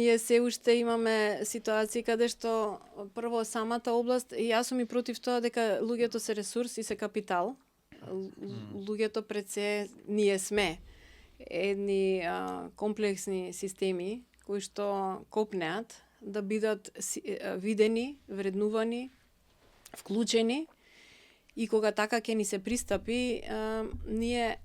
ние се уште имаме ситуации каде што прво самата област, и јас сум и против тоа дека луѓето се ресурс и се капитал. Луѓето пред се ние сме едни комплексни системи кои што копнеат да бидат видени, вреднувани, вклучени, и кога така ќе ни се пристапи, ние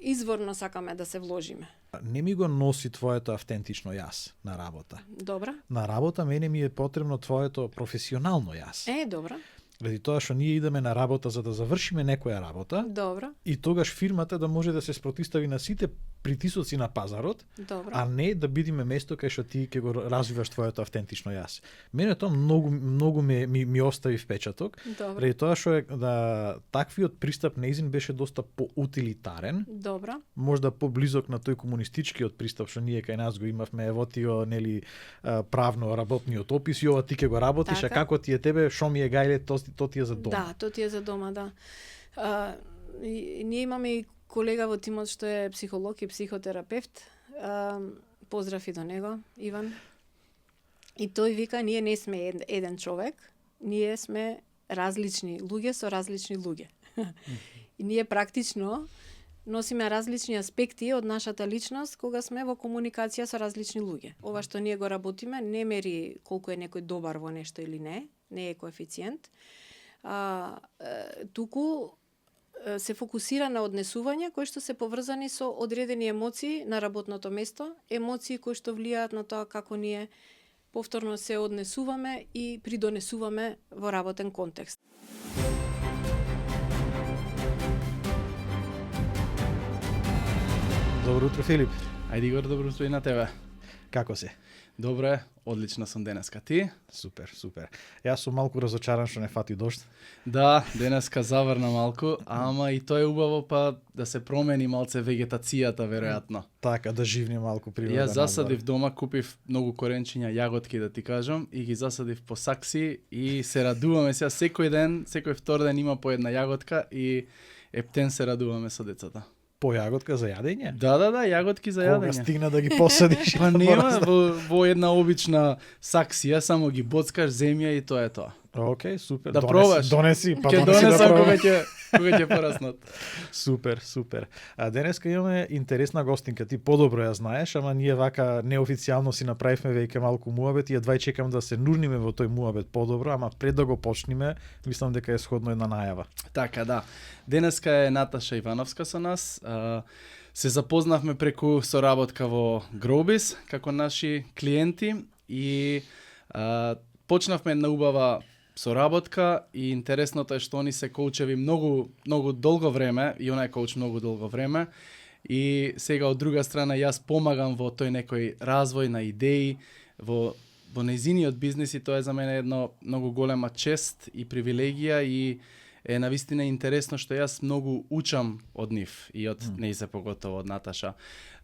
изворно сакаме да се вложиме. Не ми го носи твоето автентично јас на работа. Добра. На работа мене ми е потребно твоето професионално јас. Добра. Ради тоа што ние идеме на работа за да завршиме некоја работа. Добра. И тогаш фирмата да може да се спротистави на сите притисоци на пазарот, Добра. а не да бидиме место кај што ти ќе го развиваш твоето автентично јас. Мене тоа многу ми остави впечаток. Добра. Ради тоа што таквиот пристап неизин беше доста поутилитарен. Добра. Можда поблизок на тој комунистичкиот пристап што ние кај нас го имавме, ево ти нели правно работниот опис и ова ти ќе го работиш, така. А како ти е тебе, шо ми е гајле, то ти е за дома. Да, то ти е за дома, да. Ние имаме и колега во тимот што е психолог и психотерапевт. Поздрав и до него, Иван. И тој вика, ние не сме еден човек, ние сме различни луѓе со различни луѓе. И ние практично носиме различни аспекти од нашата личност кога сме во комуникација со различни луѓе. Ова што ние го работиме не мери колку е некој добар во нешто или не е коефициент. Туку се фокусира на однесување кои што се поврзани со одредени емоции на работното место, емоции кои што влијаат на тоа како ние повторно се однесуваме и придонесуваме во работен контекст. Добро утро, Филип. Ајде, Игор, добро утро и на тебе. Како се? Добро е, одлично сум денеска. Ти? Супер. Јас сум малку разочаран што не фати дожд. Да, денеска заврна малку, ама и тоа е убаво па да се промени малце вегетацијата, веројатно. Така, да живне малку природа. Јас засадив дома, купив многу коренчиња, јаготки да ти кажам, и ги засадив по сакси и се радуваме сега секој ден, секој втор ден има по една јаготка и ептен се радуваме со децата. По јаготка за јадење? Да, јаготки за јадење. Кога стигна да ги посадиш? Па нема, во една обична саксија, само ги боцкаш земја и тоа е тоа. Океј, супер. Да пробаш. Донеси, па Ке донеси донесам да кога ќе пораснат. Супер. А денеска имаме интересна гостинка. Ти подобро ја знаеш, ама ние вака неофицијално си направивме веќе малку муабет и едва чекам да се нурниме во тој муабет подобро, ама пред да го почнеме, мислам дека е сходно една најава. Така, да. Денеска е Наташа Ивановска со нас. Се запознавме преку соработка во Growbiz како наши клиенти и почнавме една убава соработка и интересното е што они се коучеви многу долго време и она е коуч многу долго време и сега од друга страна јас помагам во тој некој развој на идеи во нејзиниот бизнис и тоа е за мене едно многу голема чест и привилегија и е навистина интересно што јас многу учам од нив и од нејзе поготово од Наташа.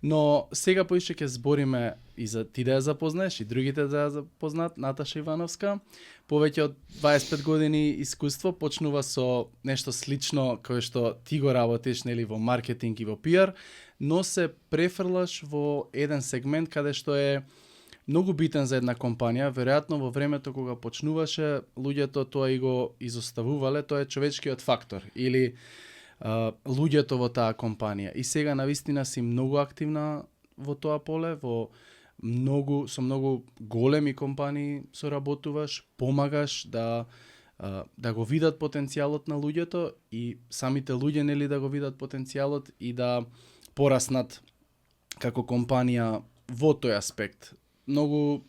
Но сега поише ќе збориме и за ти да ја запознаеш и другите да ја запознаат Наташа Ивановска. Повеќе од 25 години искуство, почнува со нешто слично кое што ти го работиш, нели, во маркетинг и во пиар, но се префрлаш во еден сегмент каде што е многу битен за една компанија. Веројатно во времето кога почнуваше, луѓето тоа и го изоставувале, тоа е човечкиот фактор или луѓето во таа компанија. И сега навистина си многу активна во тоа поле, со многу големи компании соработуваш, помагаш да го видат потенцијалот на луѓето и самите луѓе нели да го видат потенцијалот и да пораснат како компанија во тој аспект. Многу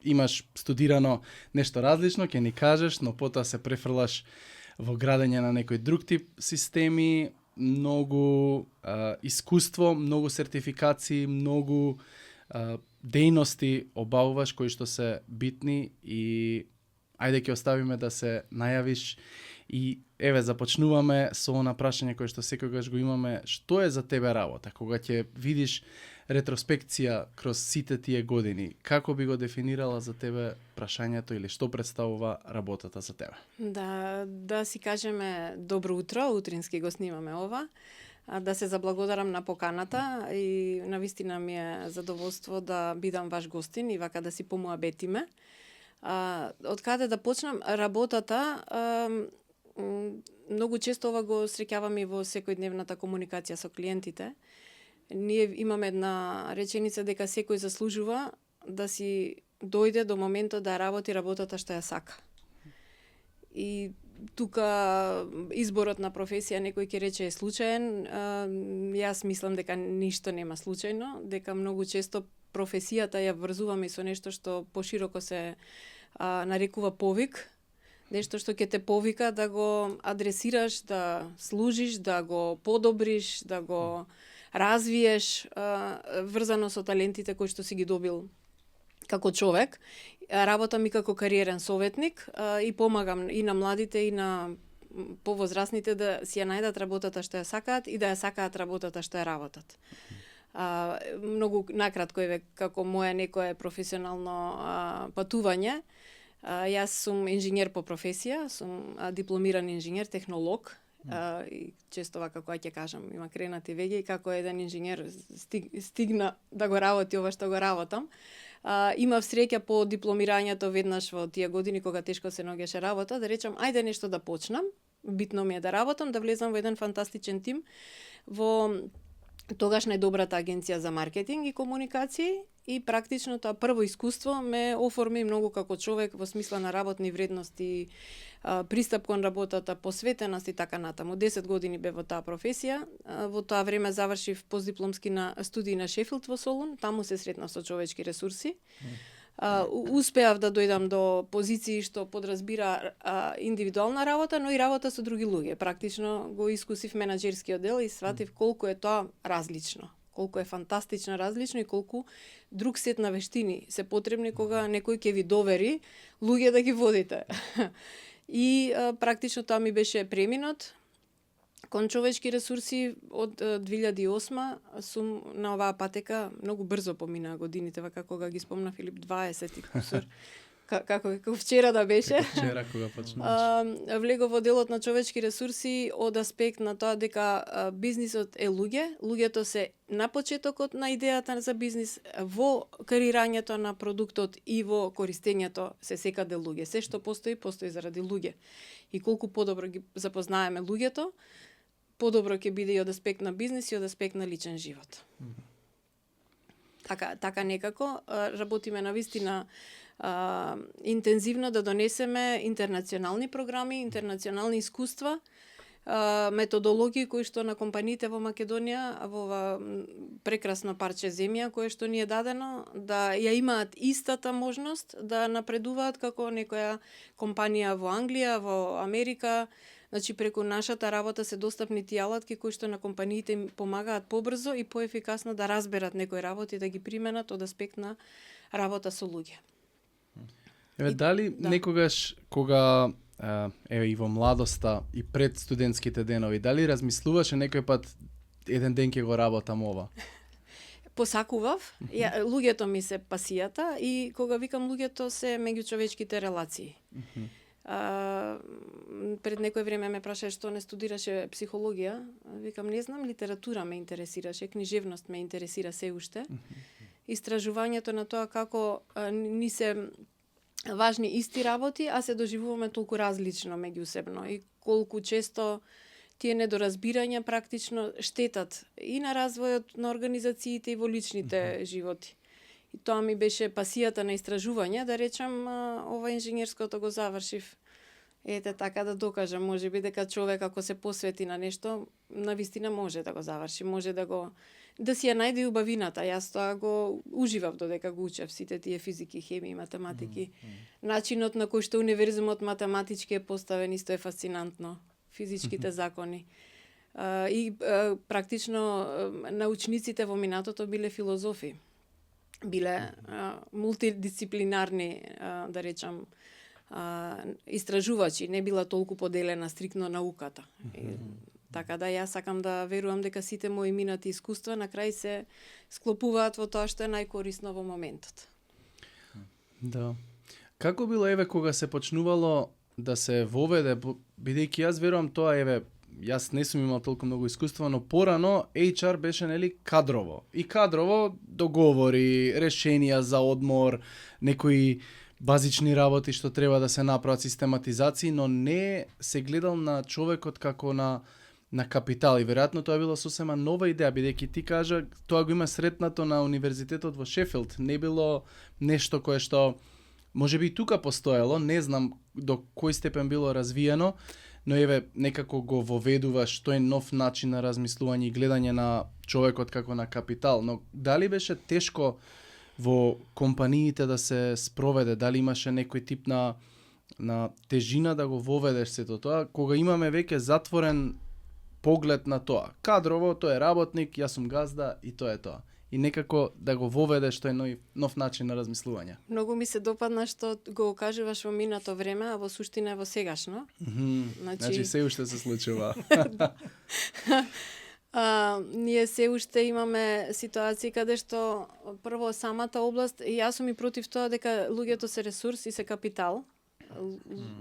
имаш студирано нешто различно, ќе ни кажеш, но потоа се префрлаш во градење на некој друг тип системи, многу искуство, многу сертификации, многу дејности обавуваш кои што се битни и ајде ќе оставиме да се најавиш и еве започнуваме со она прашање кое што секогаш го имаме, што е за тебе работа кога ќе видиш ретроспекција кроз сите тие години, како би го дефинирала за тебе прашањето или што представува работата за тебе? Да си кажеме добро утро, утрински го снимаме ова. да се заблагодарам на поканата и навистина ми е задоволство да бидам ваш гостин и вака да си помуабетиме. Од каде да почнам работата, многу често ова го среќавам и во секојдневната комуникација со клиентите. Ние имаме една реченица дека секој заслужува да си дојде до моментот да работи работата што ја сака. И тука изборот на професија некој ќе рече е случаен, јас мислам дека ништо нема случајно, дека многу често професијата ја врзуваме со нешто што пошироко се нарекува повик, нешто што ќе те повика да го адресираш, да служиш, да го подобриш, да го развиеш, врзано со талентите кои што си ги добил како човек. Работам и како кариерен советник и помагам и на младите и на повозрасните да си ја најдат работата што ја сакаат и да ја сакаат работата што ја работат. Многу накратко како моје некое професионално патување. Јас сум инженер по професија, сум дипломиран инженер, технолог. И често вака кога ќе кажам, има кренати веќе и како еден инженер стигна да го работи ова што го работам. Имав среќа по дипломирањето веднаш во тие години кога тешко се наоѓаше работа, да речам ајде нешто да почнам. Битно ми е да работам, да влезам во еден фантастичен тим во тогаш најдобрата агенција за маркетинг и комуникации и практично тоа прво искуство ме оформи многу како човек во смисла на работни вредности, пристап кон работата, посветеност и така натаму. 10 години бе во таа професија. Во тоа време завршив постдипломски на студии на Шефилд во Солун, таму се сретнав со човечки ресурси. Успеав да дојдам до позиции што подразбира индивидуална работа, но и работа со други луѓе. Практично го искусив менаџерскиот дел и сватив колку е тоа различно. Колку е фантастично различно и колку друг сет на вештини се потребни кога некој ќе ви довери луѓе да ги водите. И практично тоа ми беше преминот кон човечки ресурси од 2008 сум на оваа патека, многу брзо поминаа годините, вака кога ги спомна Филип 20 и кусор. Како вчера да беше. Вчера кога почнуваш. Влегов во делот на човечки ресурси од аспект на тоа дека бизнисот е луѓе, луѓето се на почетокот на идејата за бизнис, во креирањето на продуктот и во користењето се секаде луѓе. Се што постои, постои заради луѓе. И колку подобро ги запознаеме луѓето, подобро ќе биде и од аспект на бизнис и од аспект на личен живот. Така некако работиме навистина интензивно да донесеме интернационални програми, интернационални искуства, методологии кои што на компаниите во Македонија, во ова прекрасно парче земја кое што ни е дадено, да ја имаат истата можност да напредуваат како некоја компанија во Англија, во Америка. Значи, преку нашата работа се достапни тие алатки кои што на компаниите им помагаат побрзо и поефикасно да разберат некои работи, да ги применат од аспект на работа со луѓе. Дали некогаш кога и во младоста и пред студентските денови, дали размислуваше некој пат еден ден ќе го работам ова? Посакував. Луѓето ми се пасијата и кога викам луѓето се меѓучовечките релации. Пред некој време ме праша што не студираше психологија. Викам, не знам, литература ме интересираше, книжевност ме интересира се уште. Истражувањето на тоа како ни се важни исти работи, а се доживуваме толку различно меѓусебно и колку често тие недоразбирања практично штетат и на развојот на организациите и во личните животи. И тоа ми беше пасијата на истражување, да речам, ова инженерското го завршив. Ете така да докажам, можеби дека човек ако се посвети на нешто, навистина може да го заврши, може да си ја најде и убавината. Јас тоа го уживав додека го учев сите тие физики, хемија, математики. Начинот на кој што универзумот математички е поставен исто е фасцинантно. Физичките закони. И практично научниците во минатото биле филозофи. Биле мултидисциплинарни, да речам, истражувачи, не била толку поделена стрикно науката. Така да јас сакам да верувам дека сите мои минати искуства на крај се склопуваат во тоа што е најкорисно во моментот. Да. Како било кога се почнувало да се воведе, бидејќи јас верувам тоа јас не сум имал толку многу искуство, но порано HR беше нели кадрово. И кадрово договори, решенија за одмор, некои базични работи што треба да се направат, систематизации, но не се гледал на човекот како на капитал. И веројатно тоа било сосема нова идеја, бидејќи ти кажа, тоа го има сретнато на универзитетот во Шефилд. Не било нешто кое што може би и тука постоело, не знам до кој степен било развиено, но еве некако го воведуваш тој нов начин на размислување и гледање на човекот како на капитал. Но дали беше тешко во компаниите да се спроведе, дали имаше некој тип на тежина да го воведеш сето тоа, кога имаме веќе затворен поглед на тоа. Кадрово, тој е работник, јас сум газда и тоа е тоа. И некако да го воведеш тој нов начин на размислување. Многу ми се допадна што го кажуваш во минато време, а во суштина е во сегашно. Значи се уште се случува. Ние се уште имаме ситуации каде што прво самата област, и јас сум и против тоа дека луѓето се ресурс и се капитал.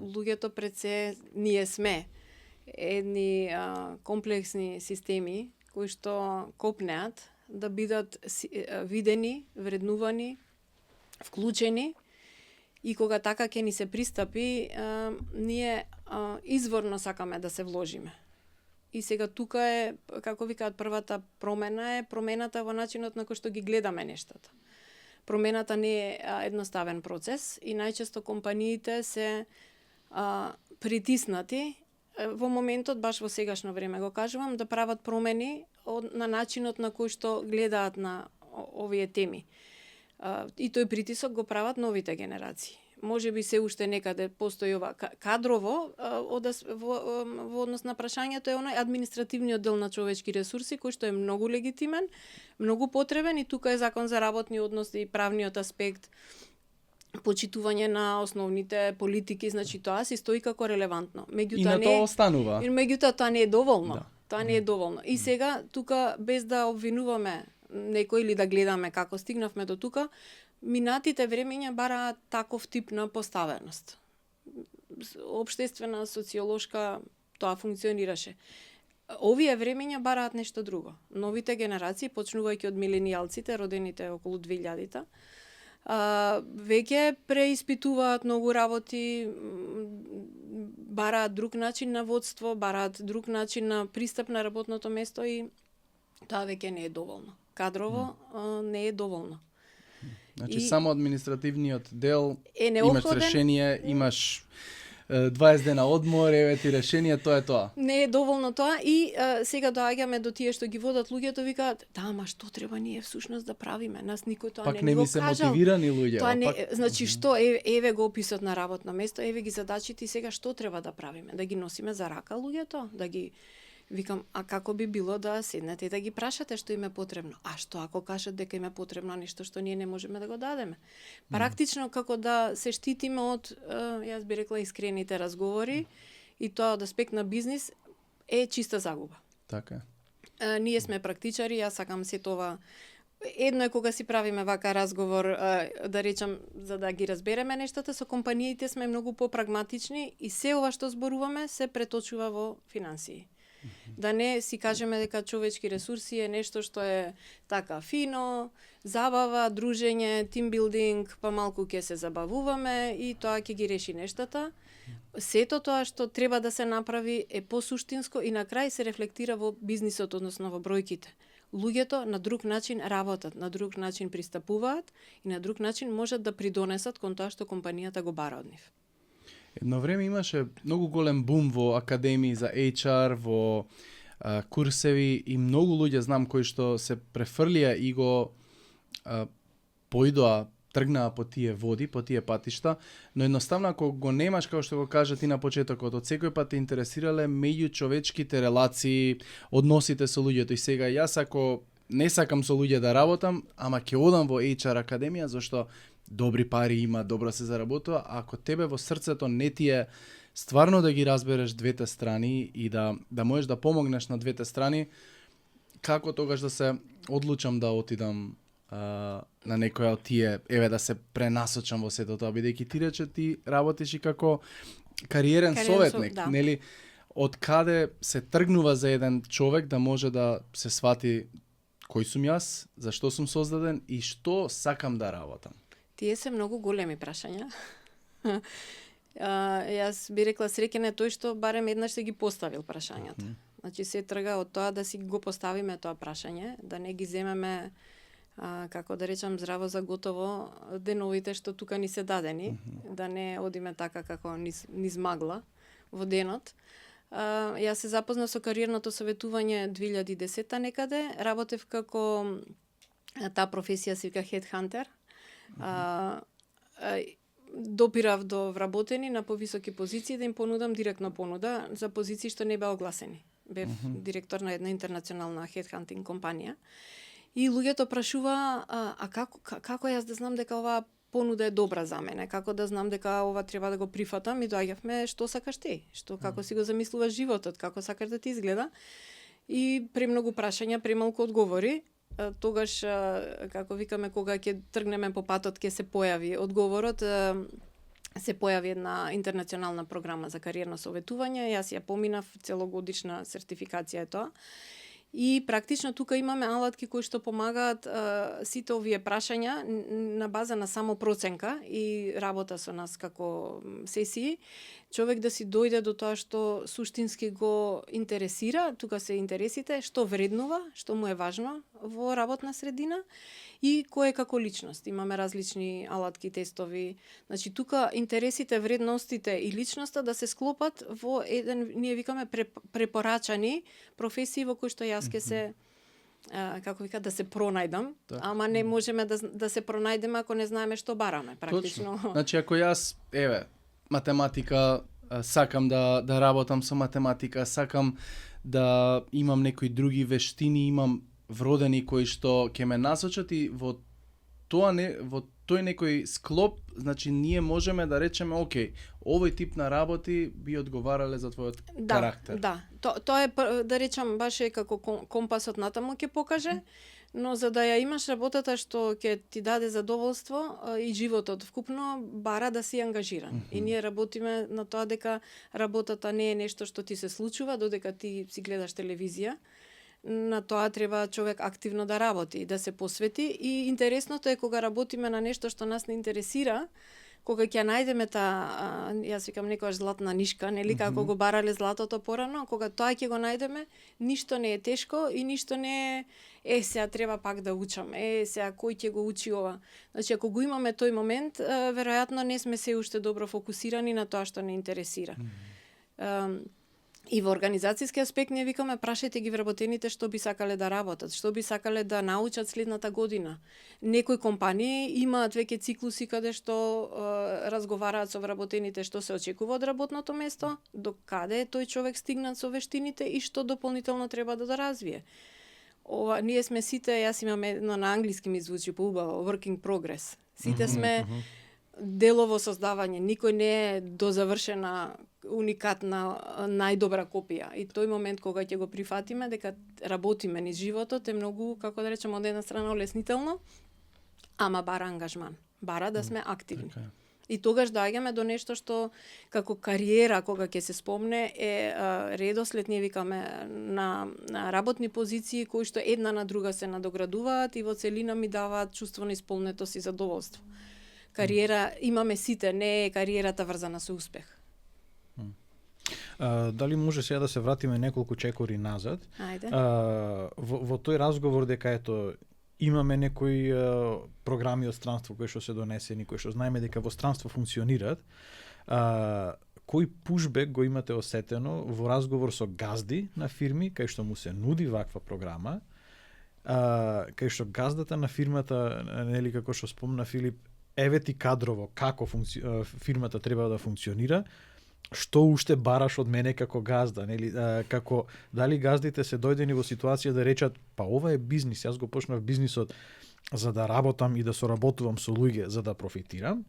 Луѓето пред се ние сме едни комплексни системи кои што копнеат да бидат видени, вреднувани, вклучени, и кога така ќе ни се пристапи, ние изворно сакаме да се вложиме. И сега тука е, како викаат, првата промена е промената во начинот на кој што ги гледаме нештата. Промената не е едноставен процес и најчесто компаниите се притиснати во моментот, баш во сегашно време го кажувам, да прават промени на начинот на кој што гледаат на овие теми. И тој притисок го прават новите генерации. Може би се уште некаде постои ова кадрово, во однос на прашањето е оној административниот дел на човечки ресурси, кој што е многу легитимен, многу потребен, и тука е закон за работни односи и правниот аспект, почитување на основните политики, значи тоа се стои како релевантно. И на тоа останува. И меѓутоа тоа не е доволно. Да. Тоа не е доволно. И сега тука, без да обвинуваме некој или да гледаме како стигнавме до тука, минатите времења бараат таков тип на поставеност. Обштествена, социолошка, тоа функционираше. Овие времења бараат нешто друго. Новите генерации, почнувајќи од миленијалците, родените околу 2000-та, веќе преиспитуваат многу работи, бараат друг начин на водство, бараат друг начин на пристап на работното место, и тоа веќе не е доволно. Кадрово не е доволно. Значи само административниот дел, е имаш решение, имаш 20 дена одмор, еве ти решение, тоа е тоа. Не е доволно тоа, и сега доаѓаме до тие што ги водат луѓето, викаат, да, ама што треба ние всушност да правиме? Нас никој тоа пак не ми го се кажал. мотивирани луѓе. Тоа не, пак... значи што еве го описот на работно место, еве ги задачите, и сега што треба да правиме? Да ги носиме за рака луѓето, да ги викам, а како би било да седнете и да ги прашате што им е потребно? А што ако кажат дека им е потребно нешто што ние не можеме да го дадеме? Практично како да се штитиме од, јас би рекла, искрените разговори, и тоа од аспект на бизнис е чиста загуба. Така е. Ние сме практичари, јас сакам се това. Едно е кога си правиме вака разговор, да речам, за да ги разбереме нештата, со компаниите сме многу попрагматични и се ова што зборуваме се преточува во финансии. Да не си кажеме дека човечки ресурси е нешто што е така фино, забава, дружење, тимбилдинг, па малку ќе се забавуваме и тоа ќе ги реши нештата. Сето тоа што треба да се направи е посуштинско и на крај се рефлектира во бизнисот, односно во бројките. Луѓето на друг начин работат, на друг начин пристапуваат и на друг начин можат да придонесат кон тоа што компанијата го бара од нив. Едно време имаше многу голем бум во академии за HR, во курсеви, и многу луѓе знам кои што се префрлија и го поидоа, тргнаа по тие води, по тие патишта, но едноставно ако го немаш, како што го кажа ти на почетокот, од секој пат те интересирале меѓучовечките релации, односите со луѓето. И сега јас ако не сакам со луѓе да работам, ама ќе одам во HR академија, зашто добри пари има, добро се заработува, а ако тебе во срцето не ти е стварно да ги разбереш двете страни и да можеш да помогнеш на двете страни, како тогаш да се одлучам да отидам на некоја од тие, еве да се пренасочам во сето тоа, бидејќи ти рече ти работиш и како кариерен советник, да. нели? од каде се тргнува за еден човек да може да се свати кој сум јас, зашто сум создаден и што сакам да работам? Тие се многу големи прашања. Јас би рекла среќен е тој што барем еднаш се ги поставил прашањата. Значи се трга од тоа да си го поставиме тоа прашање, да не ги земеме како да речам здраво за готово деновите што тука ни се дадени, да не одиме така како низ магла во денот. Јас се запознав со кариерното советување 2010-та некаде, работев како таа професија се вика headhunter. Допирав до вработени на повисоки позиции да им понудам директно понуда за позиции што не беа огласени. Бев директор на една интернационална headhunting компанија. И луѓето прашува, како јас да знам дека оваа понуда е добра за мене, како да знам дека ова треба да го прифатам, и доаѓавме што сакаш ти, како си го замислуваш животот, како сакаш да ти изгледа. И премногу прашања, премалку одговори. Тогаш, како викаме, кога ќе тргнеме по патот, ќе се појави одговорот, се појави една интернационална програма за кариерно советување. Јас ја поминав, целогодишна сертификација е тоа. И практично тука имаме алатки кои што помагаат сите овие прашања на база на само проценка и работа со нас како сесии, човек да си дојде до тоа што суштински го интересира, тука се интересите, што вреднува, што му е важно во работна средина и кој е како личност. Имаме различни алатки, тестови. Значи тука интересите, вредностите и личноста да се склопат во еден, ние викаме препорачани професии во кои што јас ќе се како вика да се пронајдам, ама не можеме да се пронајдеме ако не знаеме што бараме практично. Точно. Значи ако јас математика, сакам да работам со математика, сакам да имам некои други вештини, имам вродени кои што ќе ме насочат и во тој некој склоп, значи ние можеме да речеме, окей, овој тип на работи би одговарале за твојот карактер. Да, тоа е, да речам, баш е како компасот натаму ќе покаже, но за да ја имаш работата што ќе ти даде задоволство и животот вкупно, бара да си ангажиран. И ние работиме на тоа дека работата не е нешто што ти се случува додека ти си гледаш телевизија. На тоа треба човек активно да работи, да се посвети, и интересното е кога работиме на нешто што нас не интересира, кога ќе најдеме таа, јас викам некојаш златна нишка, нели, како го барале златото порано, кога тоа ќе го најдеме, ништо не е тешко и ништо не е сега треба пак да учам, сега кој ќе го учи ова. Значи ако го имаме тој момент, веројатно не сме се уште добро фокусирани на тоа што не интересира. И во организацијски аспект ние викаме прашајте ги вработените што би сакале да работат, што би сакале да научат следната година. Некои компании имаат веќе циклуси каде што разговараат со вработените што се очекува од работното место, до каде тој човек стигнат со вештините и што дополнително треба да доразвие. Ние сме сите, јас имам едно на англиски ми звучи поубаво, working progress. Сите сме делово создавање, никој не е дозавршена уникатна, најдобра копија. И тој момент кога ќе го прифатиме дека работиме низ животот е многу, како да речем, од една страна олеснително, ама бара ангажман, бара да сме активни. И тогаш доаѓаме до нешто што како кариера, кога ќе се спомне, е редослед, ние викаме, на работни позиции кои што една на друга се надоградуваат и во целина ми даваат чувство на исполнетост и задоволство. Кариера имаме сите, не е кариерата врзана со успех. Дали може сега да се вратиме неколку чекори назад? Ајде. Во тој разговор дека ето имаме некои програми од странство кои што се донесени, кои што знаеме дека во странство функционираат, кој пушбек го имате осетено во разговор со газди на фирми кај што му се нуди ваква програма, кај што газдата на фирмата, нели, како што спомна Филип, еве ти кадрово како фирмата треба да функционира, што уште бараш од мене како газда, нели, како дали газдите се дојдени во ситуација да речат па ова е бизнис, јас го почнав бизнисот за да работам и да соработувам со луѓе за да профитирам,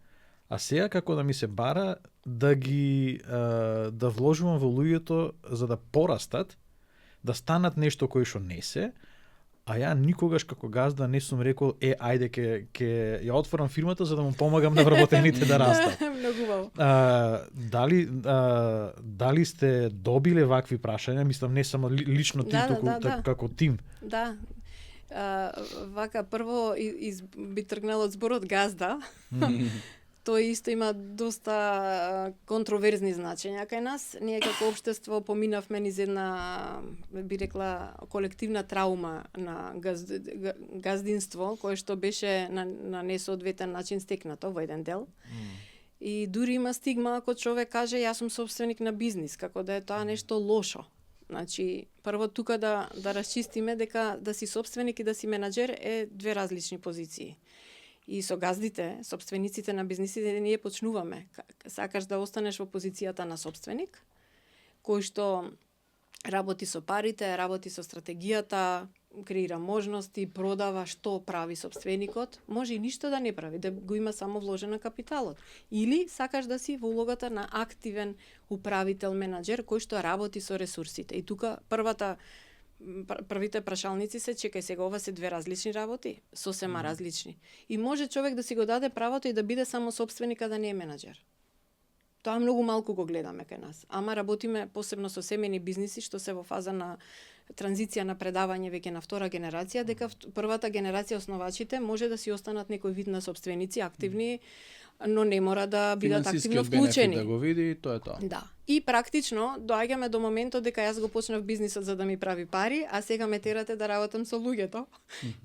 а сега како да ми се бара да ги да вложувам во луѓето за да порастат, да станат нешто кое што не се, А ја никогаш како газда не сум рекол ајде ќе ја отворам фирмата за да му помагам на вработените да растат. Многу убаво. Дали сте добиле вакви прашања, мислам не само лично ти, туку како тим? Да. Вака прво би тргнал од зборот газда. Тој исто има доста контроверзни значења кај нас. Ние како општество поминавме низ една, би рекла, колективна траума на газдинство, кое што беше на несоодветен начин стекнато во еден дел. И дури има стигма ако човек каже јас сум собственик на бизнис, како да е тоа нешто лошо. Значи, прво тука да расчистиме дека да си собственик и да си менаџер е две различни позиции. И со газдите, собствениците на бизнисите, ние почнуваме. Сакаш да останеш во позицијата на собственик, кој што работи со парите, работи со стратегијата, креира можности, продава што прави собственикот, може и ништо да не прави, да го има само вложен на капиталот. Или сакаш да си во улогата на активен управител, менаџер, кој што работи со ресурсите. И тука првите прашалници се чекај сега, ова се две различни работи, сосема различни. И може човек да си го даде правото и да биде само собственик, а да не е менаџер. Тоа многу малку го гледаме кај нас. Ама работиме посебно со семејни бизниси што се во фаза на транзиција на предавање веќе на втора генерација, дека првата генерација основачите може да си останат некој вид на собственици, активни, но не мора да бидат активно вклучени. Да го види, тоа е тоа. Да. И практично доаѓаме до моментот дека јас го почнав бизнисот за да ми прави пари, а сега ме терате да работам со луѓето.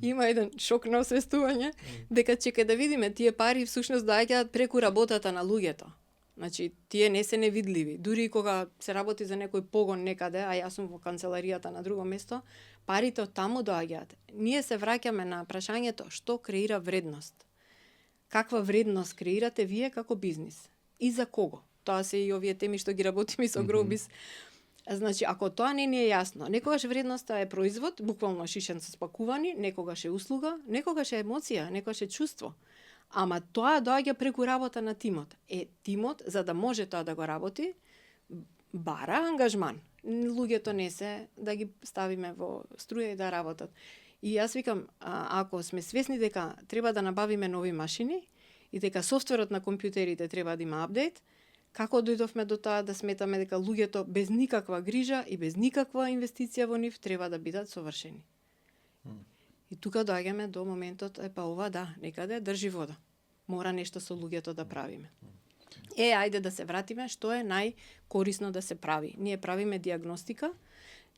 Има еден шок на освестување дека чекај да видиме, тие пари всушност доаѓаат преку работата на луѓето. Значи, тие не се невидливи. Дури кога се работи за некој погон некаде, а јас сум во канцеларијата на друго место, парите од таму доаѓаат. Ние се враќаме на прашањето што креира вредност. Каква вредност креирате вие како бизнис? И за кого? Тоа се и овие теми што ги работиме со Growbiz. Значи, ако тоа не ни е јасно, некогаш вредноста е производ, буквално шишен со спакувани, некогаш е услуга, некогаш е емоција, некогаш е чувство. Ама тоа доаѓа преку работа на тимот. Тимот, за да може тоа да го работи, бара ангажман. Луѓето не се да ги ставиме во струја и да работат. И јас викам, ако сме свесни дека треба да набавиме нови машини и дека софтверот на компјутерите треба да има апдейт, како дојдовме до тоа да сметаме дека луѓето без никаква грижа и без никаква инвестиција во нив треба да бидат совршени. И тука доаѓаме до моментот, ова да, некаде држи вода. Мора нешто со луѓето да правиме. Ајде да се вратиме, што е најкорисно да се прави. Ние правиме диагностика,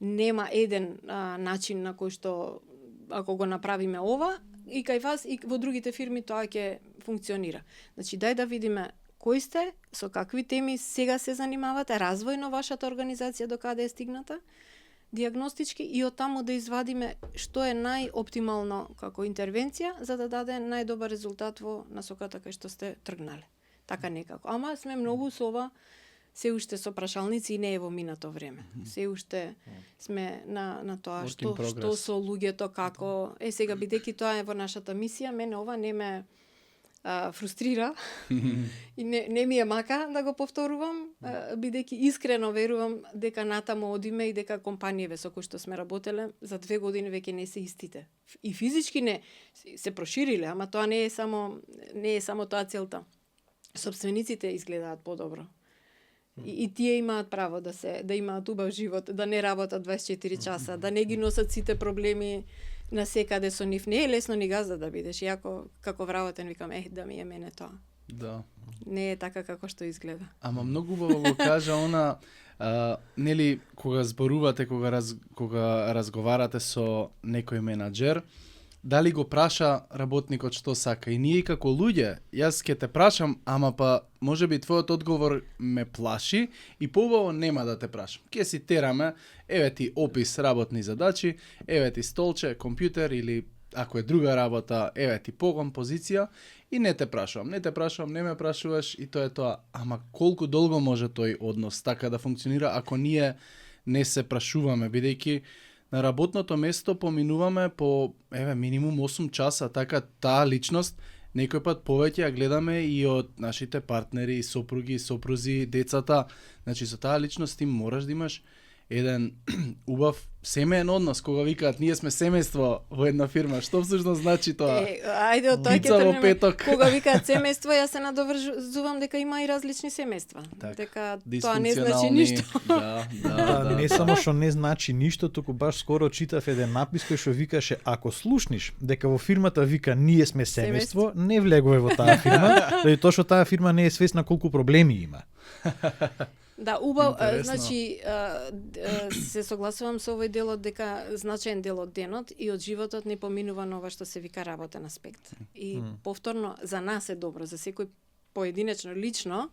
нема еден начин на кој што, ако го направиме ова, и кај вас, и во другите фирми тоа ќе функционира. Значи, дај да видиме кои сте, со какви теми сега се занимавате, развојно вашата организација до каде е стигната, диагностички, и од таму да извадиме што е најоптимално како интервенција за да даде најдобар резултат во насоката кај што сте тргнале. Така некако. Ама сме многу со ова, се уште со прашалници и не е во минато време. Се уште сме на тоа што со луѓето, како... сега, бидејќи тоа е во нашата мисија, мене ова не ме фрустрира и не ми е мака да го повторувам, бидејќи искрено верувам дека натаму одиме и дека компанијеве со кои што сме работеле за 2 години веќе не се истите. И физички не се прошириле, ама тоа не е само тоа целта. Собствениците изгледаат подобро. И тие имаат право да имаат убав живот, да не работат 24 часа, да не ги носат сите проблеми на секаде со нив. Не е лесно ни газда да бидеш. Иако како вработен викам, да ми е мене тоа. Да. Не е така како што изгледа. Ама многу убаво го кажа она, нели, кога зборувате, кога разговарате со некој менаџер, дали го праша работникот што сака. И ние како луѓе, јас ќе те прашам, ама па можеби твојот одговор ме плаши и поубаво нема да те прашам. Ке си тераме, еве ти опис работни задачи, еве ти столче, компјутер или ако е друга работа, еве ти погон, позиција и не те прашувам, не ме прашуваш и тоа е тоа. Ама колку долго може тој однос така да функционира ако ние не се прашуваме, бидејќи на работното место поминуваме по минимум 8 часа, така таа личност некој пат повеќе ја гледаме и од нашите партнери, сопруги, сопрузи, децата. Значи со таа личност ти мораш да имаш еден убав семеен однос, кога викаат ние сме семејство во една фирма. Што всушност значи тоа? Ајде од тоа ќе Пица во тргнеме. петок. Кога викаат семејство, јас се надоврзувам дека има и различни семејства. Дека тоа не значи Дисфункционални, ништо. Да. Не само што не значи ништо, туку баш скоро читав еден напис кој што викаше ако слушниш дека во фирмата вика ние сме семејство, не влегуве во таа фирма, заради тоа што таа фирма не е свесна колку проблеми има. Да, убав, Интересно. значи се согласувам со овој дел од дека значаен дел од денот и од животот не поминува на ова што се вика работен аспект. И повторно за нас е добро, за секој поединечно лично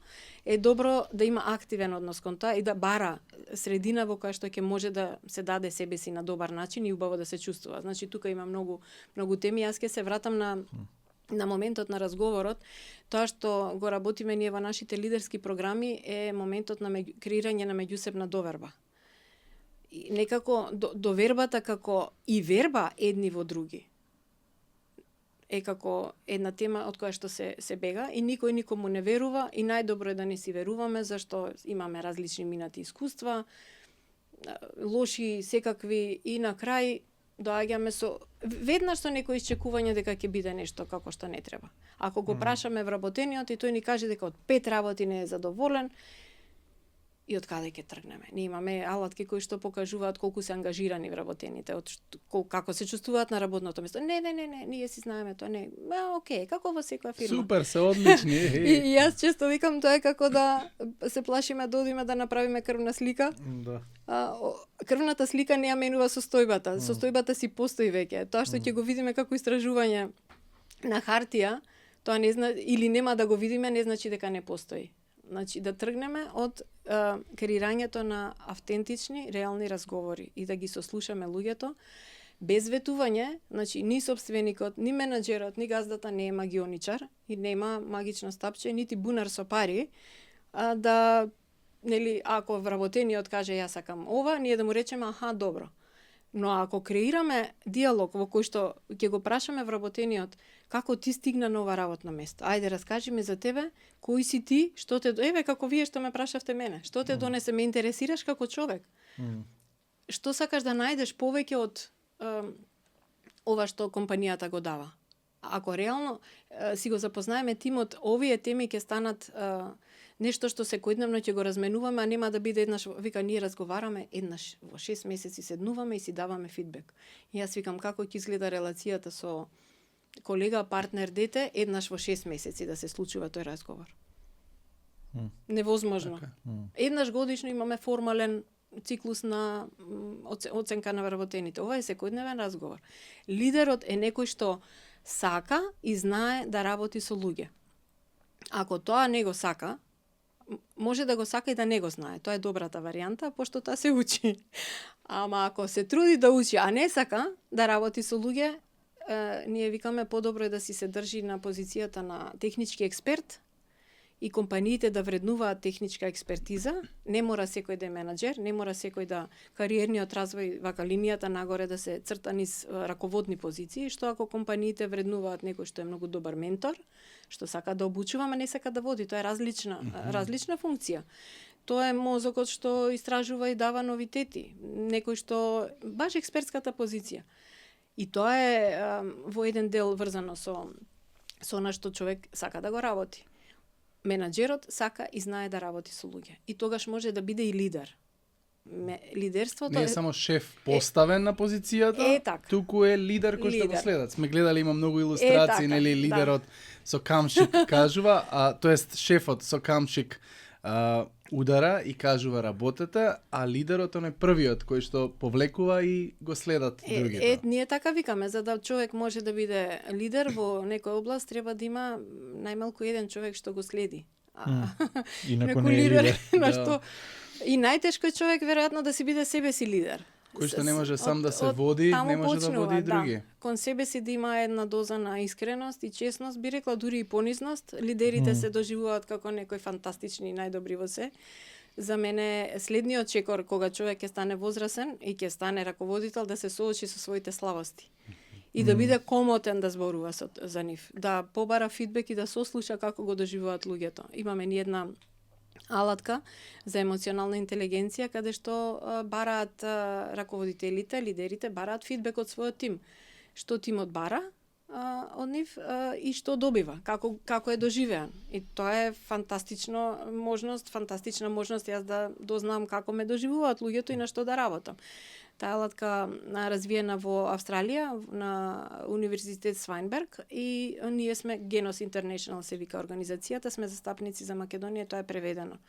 е добро да има активен однос кон тоа и да бара средина во која што ќе може да се даде себе си на добар начин и убаво да се чувствува. Значи тука има многу теми, јас ќе се вратам на моментот на разговорот. Тоа што го работиме ние во нашите лидерски програми е моментот на креирање на меѓусебна доверба. И некако довербата како и верба едни во други е како една тема од која што се бега и никој никому не верува и најдобро е да не си веруваме зашто имаме различни минати искуства, лоши секакви и на крај доаѓаме со веднаш со некој исчекување дека ќе биде нешто како што не треба. Ако го прашаме вработениот и тој ни каже дека од 5 работи не е задоволен, и од каде ќе тргнеме? Ние имаме алатки кои што покажуваат колку се ангажирани вработените, како се чувствуваат на работното место. Не, ние си знаеме тоа, не. Окей, како во секоја фирма. Супер, се одлични. И јас често викам тоа е како да се плашиме да одиме да направиме крвна слика. Да. Крвната слика не ја менува состојбата. Состојбата си постои веќе. Тоа што ќе го видиме како истражување на хартија, тоа не или нема да го видиме, не значи дека не постои. Значи да тргнеме од креирањето на автентични, реални разговори и да ги сослушаме луѓето без ветување, значи ни сопственикот, ни менаџерот, ни газдата не е магионичар и нема магично стапче, нити бунар со пари, да нели ако вработениот каже јас сакам ова, ние да му речеме аха, добро. Но ако креираме диалог во кој што ќе го прашаме вработениот како ти стигна на ова работно место. Ајде раскажи ми за тебе, кој си ти, што те еве како вие што ме прашавте мене, што те донесе, ме интересираш како човек. Што сакаш да најдеш повеќе од ова што компанијата го дава. Ако реално си го запознаеме тимот, овие теми ќе станат нешто што секојдневно ќе го разменуваме, а нема да биде еднаш, вика, ние разговараме еднаш во 6 месеци седнуваме и си даваме фидбек. И јас викам како ќе изгледа релацијата со колега, партнер, дете, еднаш во 6 месеци да се случува тој разговор. Невозможно. Еднаш годишно имаме формален циклус на оценка на вработените. Ова е секојдневен разговор. Лидерот е некој што сака и знае да работи со луѓе. Ако тоа не го сака, може да го сака и да не го знае. Тоа е добрата варијанта, пошто тоа се учи. Ама ако се труди да учи, а не сака да работи со луѓе, ние викаме подобро е да си се држи на позицијата на технички експерт и компаниите да вреднуваат техничка експертиза. Не мора секој да е менаџер, не мора секој да кариерниот развој, вака линијата нагоре да се црта низ раководни позиции, што ако компаниите вреднуваат некој што е многу добар ментор, што сака да обучува, ама не сака да води, тоа е различна функција. Тоа е мозокот што истражува и дава новитети, некој што баш експертската позиција. И тоа е во еден дел врзано со она што човек сака да го работи. Менаџерот сака и знае да работи со луѓе. И тогаш може да биде и лидер. Лидерството не е само шеф поставен на позицијата, туку е лидер кој што го следат. Сме гледали, има многу илустрации, нели, лидерот со камшик кажува, тоест шефот со камшик удара и кажува работете, а лидерот е првиот кој што повлекува и го следат другите. Ние така викаме, за да човек може да биде лидер во некоја област, треба да има најмалку еден човек што го следи. Инаку не е лидер. И најтешко е човек веројатно да си биде себе си лидер. Кој што не може сам да се води, не може да води и други. Кон себе си да има една доза на искреност и честност, би рекла дури и понизност. Лидерите се доживуваат како некои фантастични и најдобри во се. За мене следниот чекор кога човек ќе стане возрасен и ќе стане раководител, да се соочи со своите слабости. И да биде комотен да зборува за нив, да побара фидбек и да сослуша како го доживуваат луѓето. Имаме ни една алатка за емоционална интелигенција, каде што бараат раководителите, лидерите, бараат фидбек од својот тим. Што тимот бара од нив и што добива, како е доживеан. И тоа е фантастична можност јас да дознам како ме доживуваат луѓето и на што да работам. Таа алатка развиена во Австралија, на Универзитет Свајнберг, и ние сме Genos International се вика организацијата, сме застапници за Македонија, тоа е преведено.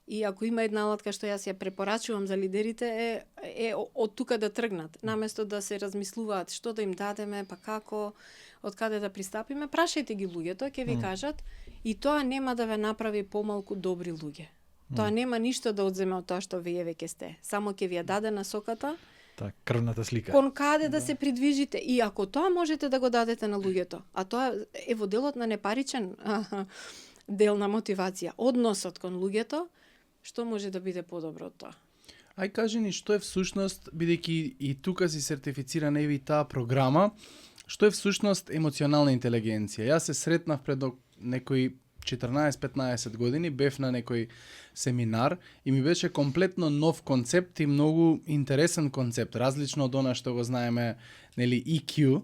И ако има една алатка што јас ја препорачувам за лидерите е од тука да тргнат, наместо да се размислуваат што да им дадеме, па како, од каде да пристапиме, прашајте ги луѓето, ќе ви кажат, и тоа нема да ве направи помалку добри луѓе. Тоа нема ништо да одземе од тоа што вие веќе сте. Само ќе ви ја даде насоката, крвната слика. Кон каде да се придвижите, и ако тоа можете да го дадете на луѓето, а тоа е во делот на непаричен дел на мотивација, односот кон луѓето, што може да биде подобро од тоа? Ај кажи ни што е всушност, бидејќи и тука си сертифицирана и таа програма, што е всушност емоционална интелигенција? Јас се сретнав пред некои 14-15 години, бев на некој семинар и ми беше комплетно нов концепт и многу интересен концепт, различно од она што го знаеме, нели, EQ,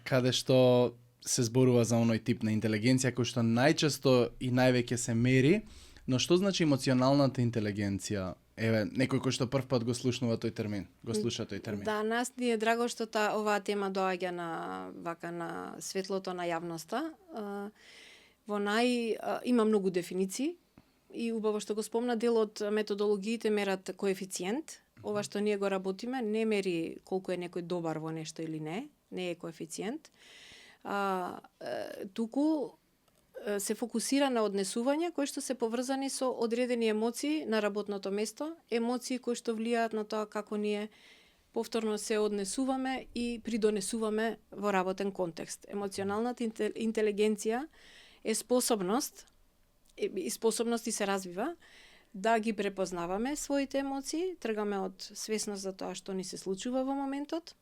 каде што се зборува за оној тип на интелигенција кој што најчесто и највеќе се мери. Но што значи емоционалната интелигенција? Еве, некој кој што прв пат го слушнува тој термин, го слуша тој термин. Да, нас ни е драго што оваа тема доаѓа на светлото на јавноста. Има многу дефиниции и убаво што го спомна, дел од методологиите мерат коефициент. Ова што ние го работиме не мери колку е некој добар во нешто или не е коефициент. Туку се фокусира на однесување кои што се поврзани со одредени емоции на работното место, емоции кои што влијаат на тоа како ние повторно се однесуваме и придонесуваме во работен контекст. Емоционалната интелигенција е способност и се развива да ги препознаваме своите емоции, тргаме од свесност за тоа што ни се случува во моментот,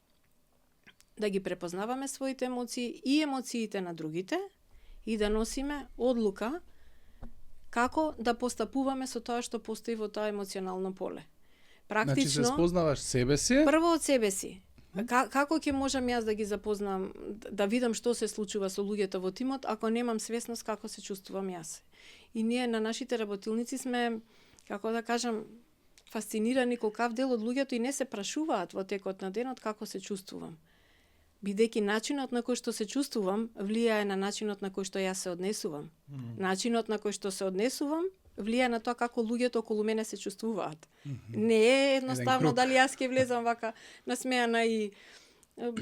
да ги препознаваме своите емоции и емоциите на другите, и да носиме одлука како да постапуваме со тоа што постои во тоа емоционално поле. Практично, значи се спознаваш себе си? Прво од себе си. Како ќе можам јас да ги запознам, да видам што се случува со луѓето во тимот, ако немам свесност како се чувствувам јас. И ние на нашите работилници сме, како да кажам, фасцинирани колкав дел од луѓето и не се прашуваат во текот на денот како се чувствувам. Бидејќи начинот на кој што се чувствувам влијае на начинот на кој што јас се однесувам. Начинот на кој што се однесувам влијае на тоа како луѓето околу мене се чувствуваат. Не е едноставно дали јас ќе влезам вака насмеана и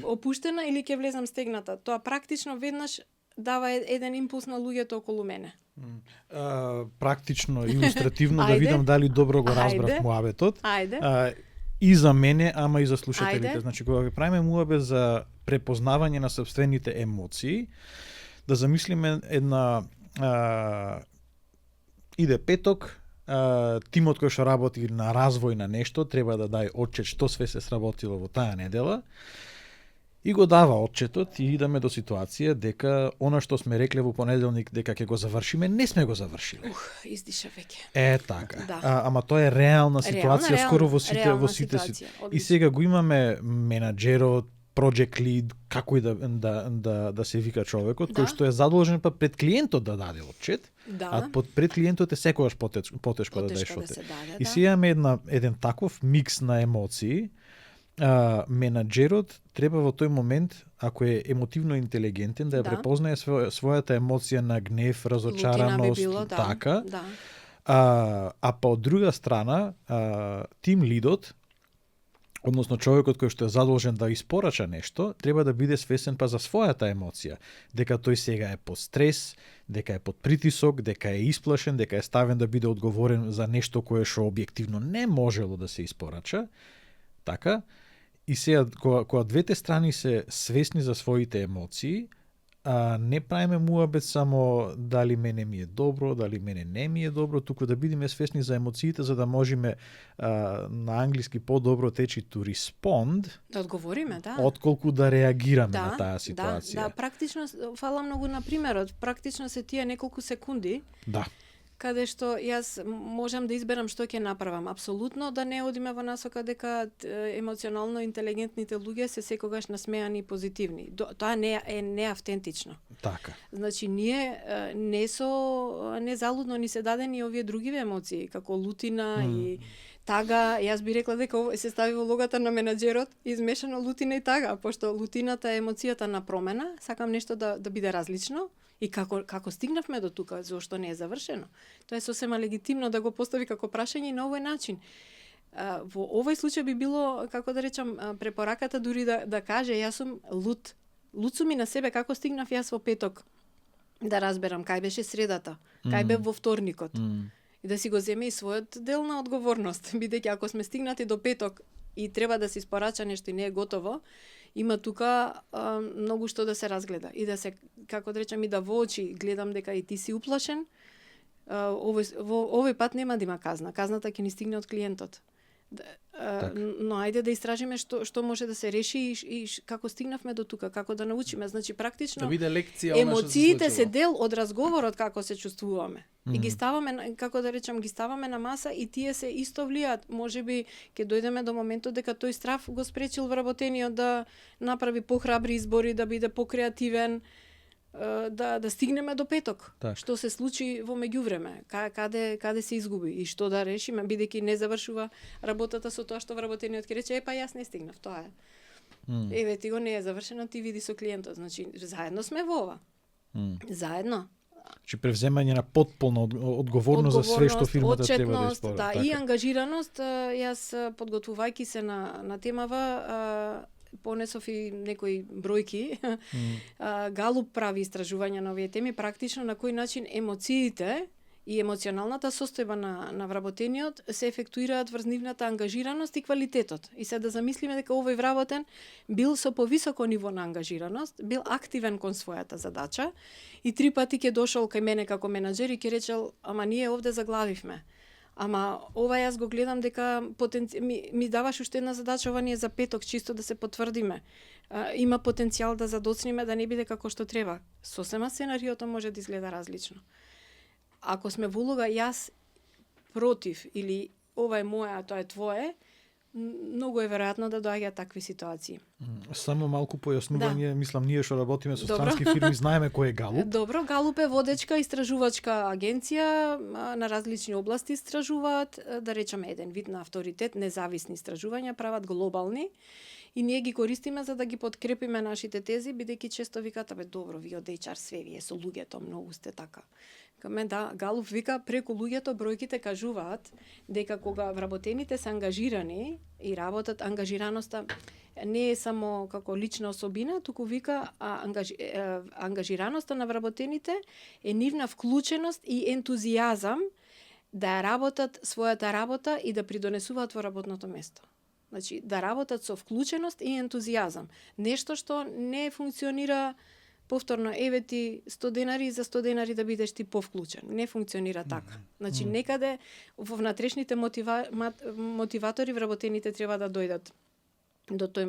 опуштена или ќе влезам стегната. Тоа практично веднаш дава еден импулс на луѓето околу мене. Практично, илустративно да видам дали добро го разбрав муабетот. И за мене, ама и за слушателите. Значи, кога ќе правиме муабет за препознавање на сопствените емоции, да замислиме една иде петок, тимот кој што работи на развој на нешто треба да даде отчет што све се сработило во таа недела и го дава отчетот и идеме до ситуација дека она што сме рекле во понеделник дека ќе го завршиме, не сме го завршиле. Издиша веќе. Така. Да. Ама тоа е реална ситуација скоро во сите и сега го имаме менаџерот, project lead, како и да се вика човекот, кој што е задолжен па пред клиентот да даде отчет, а пред клиентот е секогаш потешко да дадеш отчет. И сега имаме еден таков микс на емоции. Менаџерот треба во тој момент, ако е емотивно интелигентен, да ја препознае својата емоција на гнев, разочараност, така. А па од друга страна, тим лидот, односно човекот кој што е задолжен да испорача нешто, треба да биде свесен па за својата емоција, дека тој сега е под стрес, дека е под притисок, дека е исплашен, дека е ставен да биде одговорен за нешто кое што објективно не можело да се испорача, така. И сега, кога двете страни се свесни за своите емоции, не правиме муабет само дали мене ми е добро, дали мене не ми е добро, туку да бидеме свесни за емоциите, за да можеме на англиски по-добро течи to respond, да одговориме, отколку да реагираме на таа ситуација. Да, практично, фала многу на примерот, практично се тие неколку секунди, каде што јас можам да изберам што ќе направам. Апсолутно да не одиме во насока дека емоционално интелигентните луѓе се секогаш насмеани и позитивни. Тоа не е неавтентично. Така. Значи ние не залудно ни се дадени овие другиве емоции, како лутина и тага. Јас би рекла дека се стави во логата на менаџерот, измешано лутина и тага, пошто лутината е емоцијата на промена, сакам нешто да биде различно. И како стигнавме до тука, зошто не е завршено? Тоа е сосема легитимно да го постави како прашање на овој начин. Во овој случај би било, како да речам, препораката дури да каже, јас сум лут. Лут сум и на себе, како стигнав јас во петок да разберам кај беше средата, кај бев во вторникот. И да си го земе и својот дел на одговорност, бидејќи ако сме стигнати до петок и треба да се испорача нешто и не е готово, има тука многу што да се разгледа и да се, како да речам, и да во очи гледам дека и ти си уплашен. Овој пат нема да има казна. Казната ќе ни стигне од клиентот. Но ајде да истражиме што може да се реши и како стигнавме до тука, како да научиме. Значи практично да биде лекција емоциите се дел од разговорот како се чувствуваме. И ги ставаме, како да речам, ги ставаме на маса и тие се исто влијаат. Можеби ќе дојдеме до моментот дека тој страв го спречил вработениот да направи похрабри избори, да биде покреативен, да стигнеме до петок. Так. Што се случи во меѓувреме, каде се изгуби и што да решиме, бидејќи не завршува работата со тоа што вработениот ќе рече, па јас не стигнав, тоа е. Еве ти го не е завршено, ти види со клиентот, значи заедно сме во ова. Заедно. Значи превземање на потполна одговорност за све што фирмата треба да исполни. Да, и ангажираност. Јас подготвувајќи се на темава, понесов и некои бројки. Галуп прави истражувања на овие теми, практично на кој начин емоциите и емоционалната состојба на вработениот се ефектуираат врз нивната ангажираност и квалитетот. И се да замислиме дека овој вработен бил со повисоко ниво на ангажираност, бил активен кон својата задача и 3 пати ќе дошол кај мене како менаџер и ќе речел, ама ние овде заглавивме. Ама ова јас го гледам дека ми даваш уште една задача, ова ни е за петок, чисто да се потврдиме. Има потенцијал да задоцниме, да не биде како што треба. Сосема сценариото може да изгледа различно. Ако сме во улога јас против или ова е моја, а тоа е твое, многу е веројатно да доаѓаат такви ситуации. Само малку појаснување, мислам ние што работиме со странски фирми знаеме кој е Галуп. Добро, Галуп е водечка истражувачка агенција, на различни области истражуваат, да речеме еден вид на авторитет, независни истражувања прават глобални. И ние ги користиме за да ги подкрепиме нашите тези, бидејќи често викат, абе добро, вие од HR све вие со луѓето многу сте така. Каме да, Галуп вика преку луѓето бројките кажуваат дека кога вработените се ангажирани и работат, ангажираноста не е само како лична особина, туку вика ангажираноста на вработените е нивна вклученост и ентузијазам да работат својата работа и да придонесуваат во работното место. Значи, да работат со вклученост и ентузијазам. Нешто што не функционира повторно, еве ти 100 денари, за 100 денари да бидеш ти повклучен. Не функционира така. Значи, некаде во внатрешните мотиватори вработените треба да дојдат до тој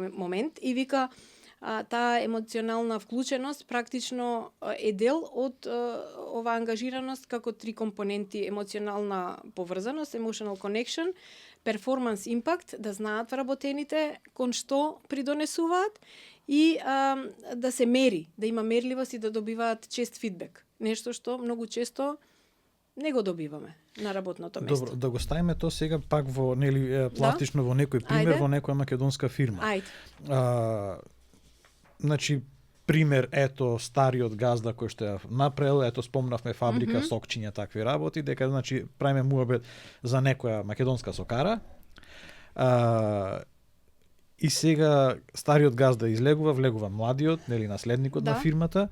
момент и вика таа емоционална вклученост практично е дел од ова ангажираност како 3 компоненти: емоционална поврзаност, emotional connection, performance impact, да знаат вработените кон што придонесуваат и да се мери, да има мерливост и да добиваат чест фидбек. Нешто што многу често не го добиваме на работното место. Добро, да го ставиме тоа сега пак во пластично во некој пример, во некоја македонска фирма. Ајде. Значи, пример, ето, стариот газда кој што ја направил, ето, спомнавме фабрика, сокчиња, такви работи, дека, значи, правиме муабет за некоја македонска сокара. И сега стариот газда излегува, влегува младиот, нели, наследникот на фирмата,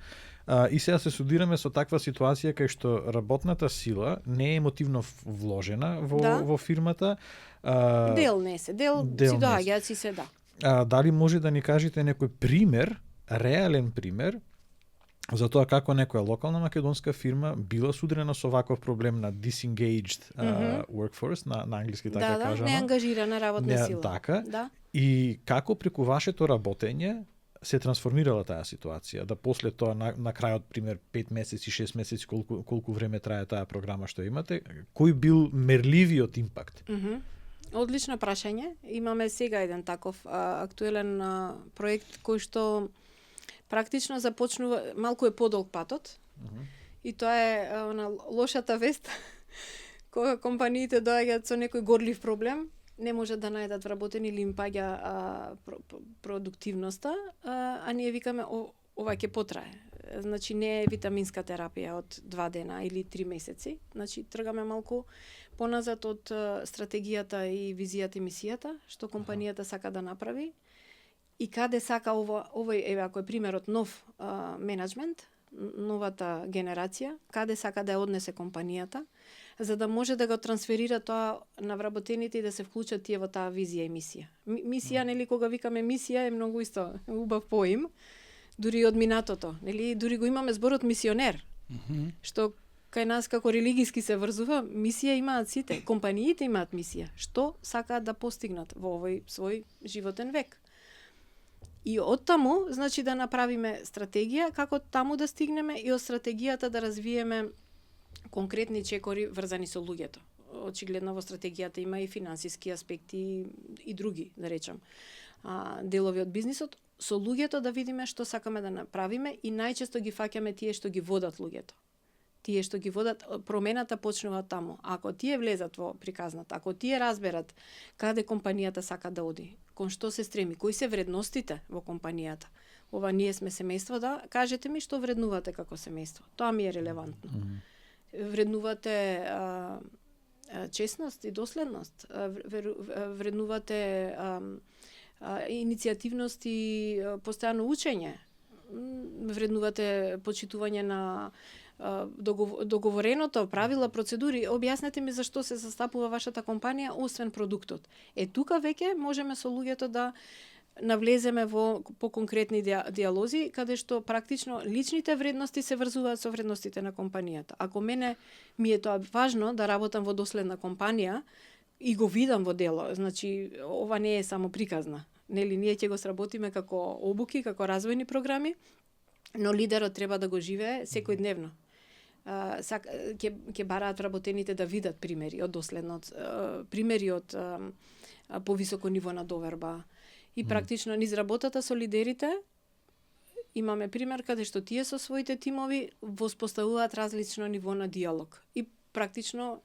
и сега се судираме со таква ситуација кај што работната сила не е емотивно вложена во фирмата. Дел не се, дел си доаѓаат си се, да. Дали може да ни кажете некој пример, реален пример, за тоа како некоја локална македонска фирма била судрена со ваков проблем на disengaged workforce, на англиски така кажано. Да, неангажирана работна сила. Така. Да. И како преку вашето работење се трансформирала таа ситуација, да после тоа на крајот пример 5 месеци, 6 месеци колку време трае таа програма што имате, кој бил мерливиот импакт? Одлично прашање. Имаме сега еден таков актуелен проект кој што практично започнува, малку е подолг патот. И тоа е она лошата вест кога компаниите доаѓаат со некој горлив проблем, не можат да најдат вработени или им паѓа продуктивноста, а ние викаме ова ќе потрае. Значи не е витаминска терапија од 2 дена или 3 месеци. Значи тргаме малку поназад од стратегијата и визијата и мисијата што компанијата сака да направи и каде сака овој еве ако е примерот нов менеджмент, новата генерација, каде сака да ја однесе компанијата, за да може да го трансферира тоа на вработените и да се вклучат тие во таа визија и мисија. Мисија, нели, кога викаме мисија е многу исто убав поим, дури од минатото, нели, дури го имаме зборот мисионер, што кај нас како религиски се врзува, мисија имаат сите, компаниите имаат мисија, што сакаат да постигнат во овој свој животен век. И од таму, значи да направиме стратегија како таму да стигнеме и од стратегијата да развиеме конкретни чекори врзани со луѓето. Очигледно во стратегијата има и финансиски аспекти и други, да речам, делови од бизнисот, со луѓето да видиме што сакаме да направиме и најчесто ги фаќаме тие што ги водат луѓето. Тие што ги водат, промената почнува од таму. Ако тие влезат во приказната, ако тие разберат каде компанијата сака да оди, кон што се стреми, кои се вредностите во компанијата. Ова ние сме семејство, да, кажете ми што вреднувате како семејство. Тоа ми е релевантно. Вреднувате честност и доследност, вреднувате иницијативност и постојано учење, вреднувате почитување на договореното, правила, процедури. Објаснете ми зашто се застапува вашата компанија, освен продуктот. Тука веќе можеме со луѓето да навлеземе во по-конкретни диалози, каде што практично личните вредности се врзуваат со вредностите на компанијата. Ако мене ми е тоа важно да работам во доследна компанија и го видам во дело, значи ова не е само приказна. Нели, ние ќе го сработиме како обуки, како развојни програми, но лидерот треба да го живее секојдневно. Ќе бараат вработените да видат примери од доследност, примери од повисоко ниво на доверба. И практично низ работата со лидерите имаме пример каде што тие со своите тимови воспоставуваат различно ниво на диалог. И практично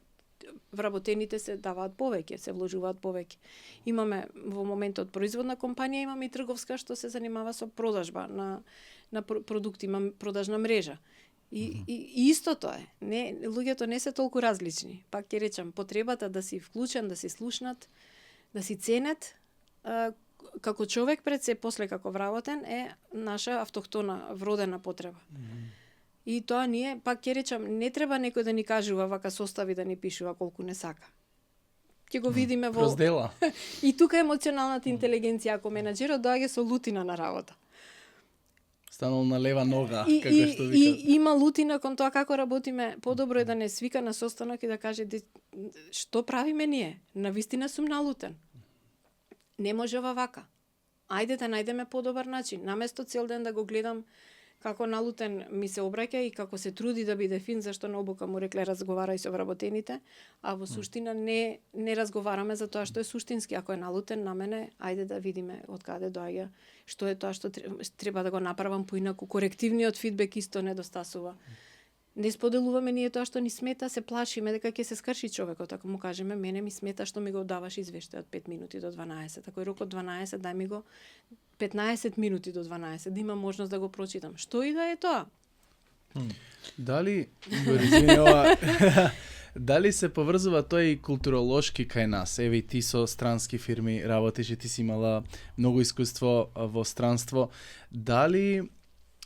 вработените се даваат повеќе, се вложуваат повеќе. Имаме во моментот производна компанија, имаме и трговска што се занимава со продажба на продукти, имаме продажна мрежа. И истото е. Луѓето не се толку различни. Пак ќе речам, потребата да си вклучен, да си слушнат, да си ценет, како човек пред се, после како вработен, е наша автохтона, вродена потреба. И тоа ние, пак ќе речам, не треба некој да ни кажува вака состави да ни пишува колку не сака. Ќе го видиме во... Раздела. И тука емоционалната интелигенција, ако менаџерот доаѓа со лутина на работа. Станал на лева нога, како што викат. И има лутина кон тоа како работиме, подобро е да не свика на состанок и да каже што правиме ние? Навистина сум налутен. Не може вака. Ајде да најдеме подобар начин. Наместо цел ден да го гледам како налутен ми се обраќа и како се труди да биде фин, зашто на обука му рекле разговарај со вработените, а во суштина не разговараме за тоа што е суштински. Ако е налутен на мене, ајде да видиме од каде доаѓа, што е тоа што треба да го направам поинаку. Корективниот фидбек исто недостасува. Не споделуваме ние тоа што ни смета, се плашиме дека ќе се скрши човекот. Ако му кажеме, мене ми смета што ми го даваш извештај од 5 минути до 12. Ако е рокот 12, дај ми го 15 минути до 12, да имам можност да го прочитам. Што и да е тоа? Дали дали се поврзува тоа и културолошки кај нас? Еве ти со странски фирми работиш и ти си имала многу искуство во странство. Дали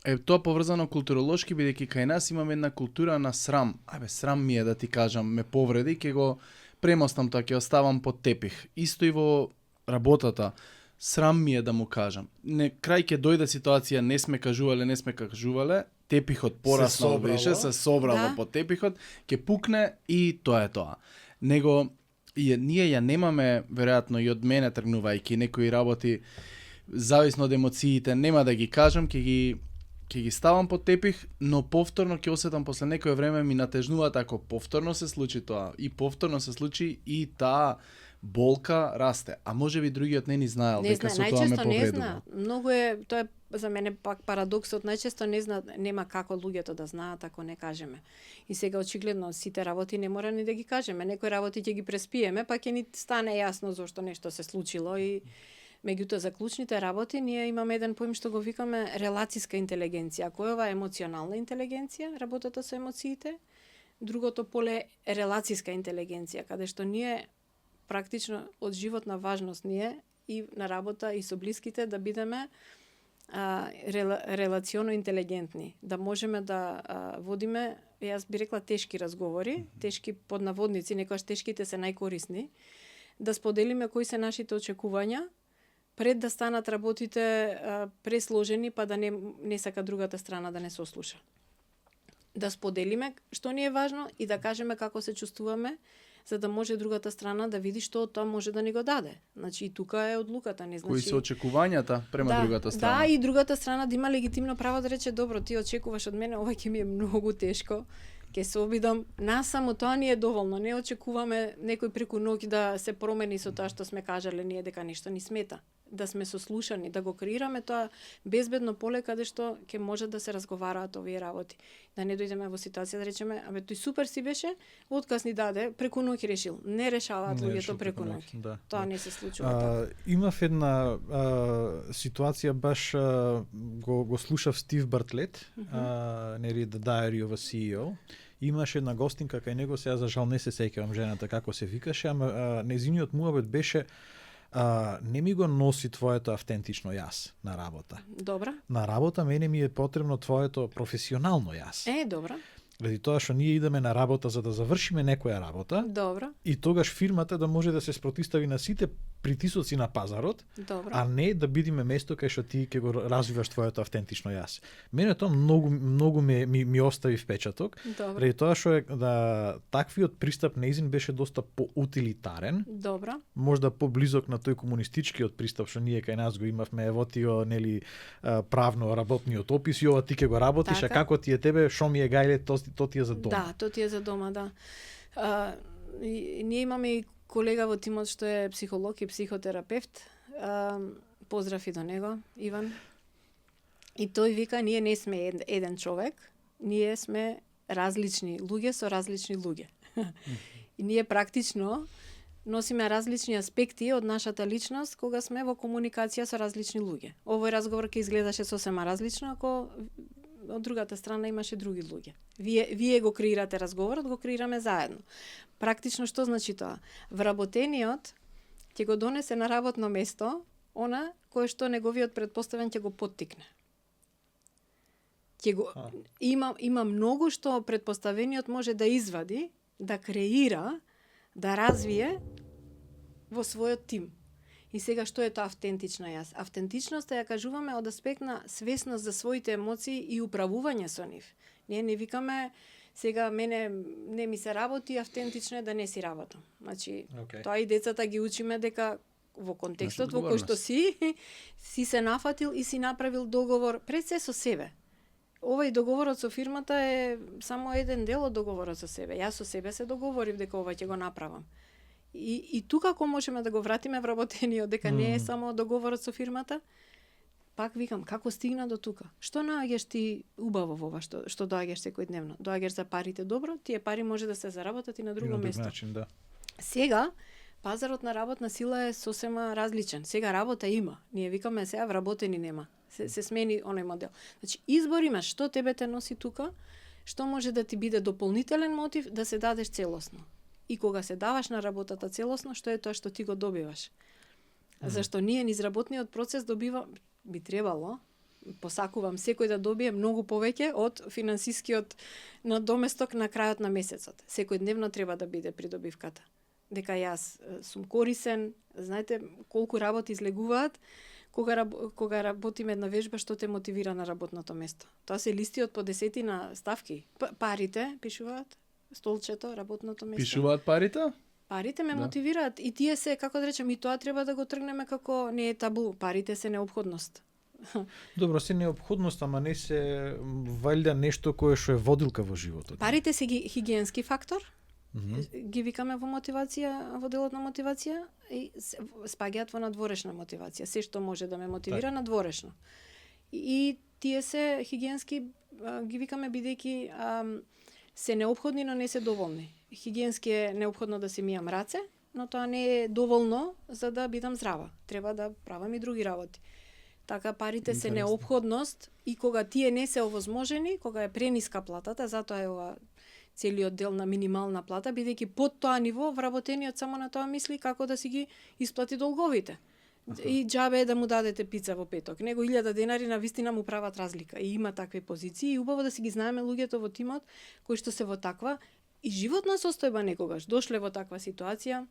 е тоа поврзано културолошки, бидејќи кај нас имаме една култура на срам. Срам ми е да ти кажам, ме повреди, ќе го премостам тоа, ќе оставам под тепих. Исто и во работата. Срам ми е да му кажам. Крај ќе дојде ситуација, не сме кажувале, тепихот пораснал беше, се собрало под тепихот, ќе пукне и тоа е тоа. Него ние ја немаме, веројатно и од мене тргнувајќи некои работи зависно од емоциите, нема да ги кажам, ќе ги ставам под тепих, но повторно ќе осетам после некое време ми натежнуваат ако повторно се случи тоа и повторно се случи и таа болка расте. А може би другиот не ни знаел дека со тоа ме најчесто не повредува. зна. Многу е, тоа е за мене пак парадоксот, најчесто не зна, нема како луѓето да знаат ако не кажеме. И сега очигледно сите работи не мора ни да ги кажеме, некои работи ќе ги преспиеме, па ќе ни стане јасно зошто нешто се случило и меѓутоа за клучните работи ние имаме еден поим што го викаме релацијска интелигенција, која е емоционална интелигенција, работата со емоциите. Другото поле е релацијска интелигенција, каде што ние практично од животна важност ние и на работа и со блиските да бидеме релационо интелигентни, да можеме да водиме, јас би рекла тешки разговори, тешки под наводници, некогаш тешките се најкорисни, да споделиме кои се нашите очекувања, пред да станат работите пресложени, па да не сака другата страна да не се ослуша. Да споделиме што ни е важно и да кажеме како се чувствуваме, за да може другата страна да види што тоа може да ни го даде. Значи и тука е одлуката, не значи. Кои се очекувањата према другата страна? Да, и другата страна да има легитимно право да рече добро, ти очекуваш од мене, ова ќе ми е многу тешко. Ќе се обидам, нас само тоа ни е доволно. Не очекуваме некој преку ноќ да се промени со тоа што сме кажале ние дека нешто ни смета. Да сме сослушани, да го креираме тоа безбедно поле каде што ќе може да се разговараат овие работи. Да не дојдеме во ситуација да речеме, абе тој супер си беше, отказ ни даде, преку ноќ решил. Не решаваат луѓето преку ноќ. Да, тоа не се случува. Имав една ситуација баш го слушав Стив Бартлет, нели The Diary of a CEO. Имаше една гостинка кај него, сега за жал не се сеќавам жената како се викаше, ама незиниот муабет беше не ми го носи твоето автентично јас на работа. Добра. На работа мене ми е потребно твоето професионално јас. Добра. Заради тоа што ние идеме на работа за да завршиме некоја работа. Добра. И тогаш фирмата да може да се спротистави на сите притисоци на пазарот, Добра. а не да бидиме место кај што ти ќе го развиваш твоето автентично јас. Мене тоа многу ми остави впечаток. Добра. Заради тоа што таквиот пристап неизин беше доста поутилитарен. Добра. Можда поблизок на тој комунистичкиот пристап што ние кај нас го имавме, ево ти нели правно работниот опис и ова ти ќе го работиш, така. А како ти е тебе, шо ми е гајле, то ти е за дома. Да, то ти е за дома, да. Ние имаме и колега во тимот што е психолог и психотерапевт. Поздрав и до него, Иван. И тој вика, ние не сме еден човек, ние сме различни луѓе со различни луѓе. И ние практично носиме различни аспекти од нашата личност кога сме во комуникација со различни луѓе. Овој разговор ќе изгледаше сосема различно ако од другата страна имаше други луѓе. Вие го креирате разговорот, го креираме заедно. Практично што значи тоа? Вработениот ќе го донесе на работно место она кое што неговиот претпоставен ќе го поттикне. Има многу што претпоставениот може да извади, да креира, да развие во својот тим. И сега што е тоа автентична јас? Автентичноста ја кажуваме од аспект на свесност за своите емоции и управување со нив. Ние не викаме сега мене не ми се работи, автентично е да не си работам. Значи, тоа и децата ги учиме дека во контекстот во кој што си се нафатил и си направил договор пред се со себе. Овој договорот со фирмата е само еден дел од договорот со себе. Јас со себе се договорив дека ова ќе го направам. И тука ако можеме да го вратиме вработениот дека не е само договорот со фирмата, пак викам како стигна до тука. Што наоѓаш ти убаво во ова што доаѓаш секојдневно? Доаѓаш за парите добро, тие пари може да се заработат и на друго место. Начин, да. Сега пазарот на работна сила е сосема различен. Сега работа има. Ние викаме сега вработени нема. Се смени оној модел. Значи избор имаш што тебе те носи тука, што може да ти биде дополнителен мотив да се дадеш целосно. И кога се даваш на работата целосно, што е тоа што ти го добиваш? Зашто ние низ работниот процес би требало, посакувам секој да добие многу повеќе од финансискиот надоместок на крајот на месецот. Секојдневно треба да биде придобивката. Дека јас сум корисен, знаете колку работи излегуваат, кога работиме една вежба што те мотивира на работното место. Тоа се листи од по 10 ставки. Парите пишуваат, столчето, работното место. Пишуваат парите? Парите ме Да. мотивираат и тие се, како да речем, и тоа треба да го тргнеме како не е табу. Парите се неопходност. Добро, се неопходност, ама не се валјда нешто кое што е водилка во животот. Парите се хигиенски фактор. Мгм. Ги викаме во мотивација, во делот на мотивација и спаѓаат во надворешна мотивација. Се што може да ме мотивира надворешно. И тие се хигиенски ги викаме бидејќи се неопходни, но не се доволни. Хигиенски е неопходно да се мијам раце, но тоа не е доволно за да бидам здрава. Треба да правам и други работи. Така парите се Интересно. неопходност и кога тие не се овозможени, кога е прениска платата, затоа е ова целиот дел на минимална плата, бидејќи под тоа ниво вработениот само на тоа мисли како да си ги исплати долговите. И џабе е да му дадете пица во петок. Него 1000 денари на вистина му прават разлика. И има такви позиции и убаво да си ги знаеме луѓето во тимот кои што се во таква и животна состојба некогаш дошле во таква ситуација,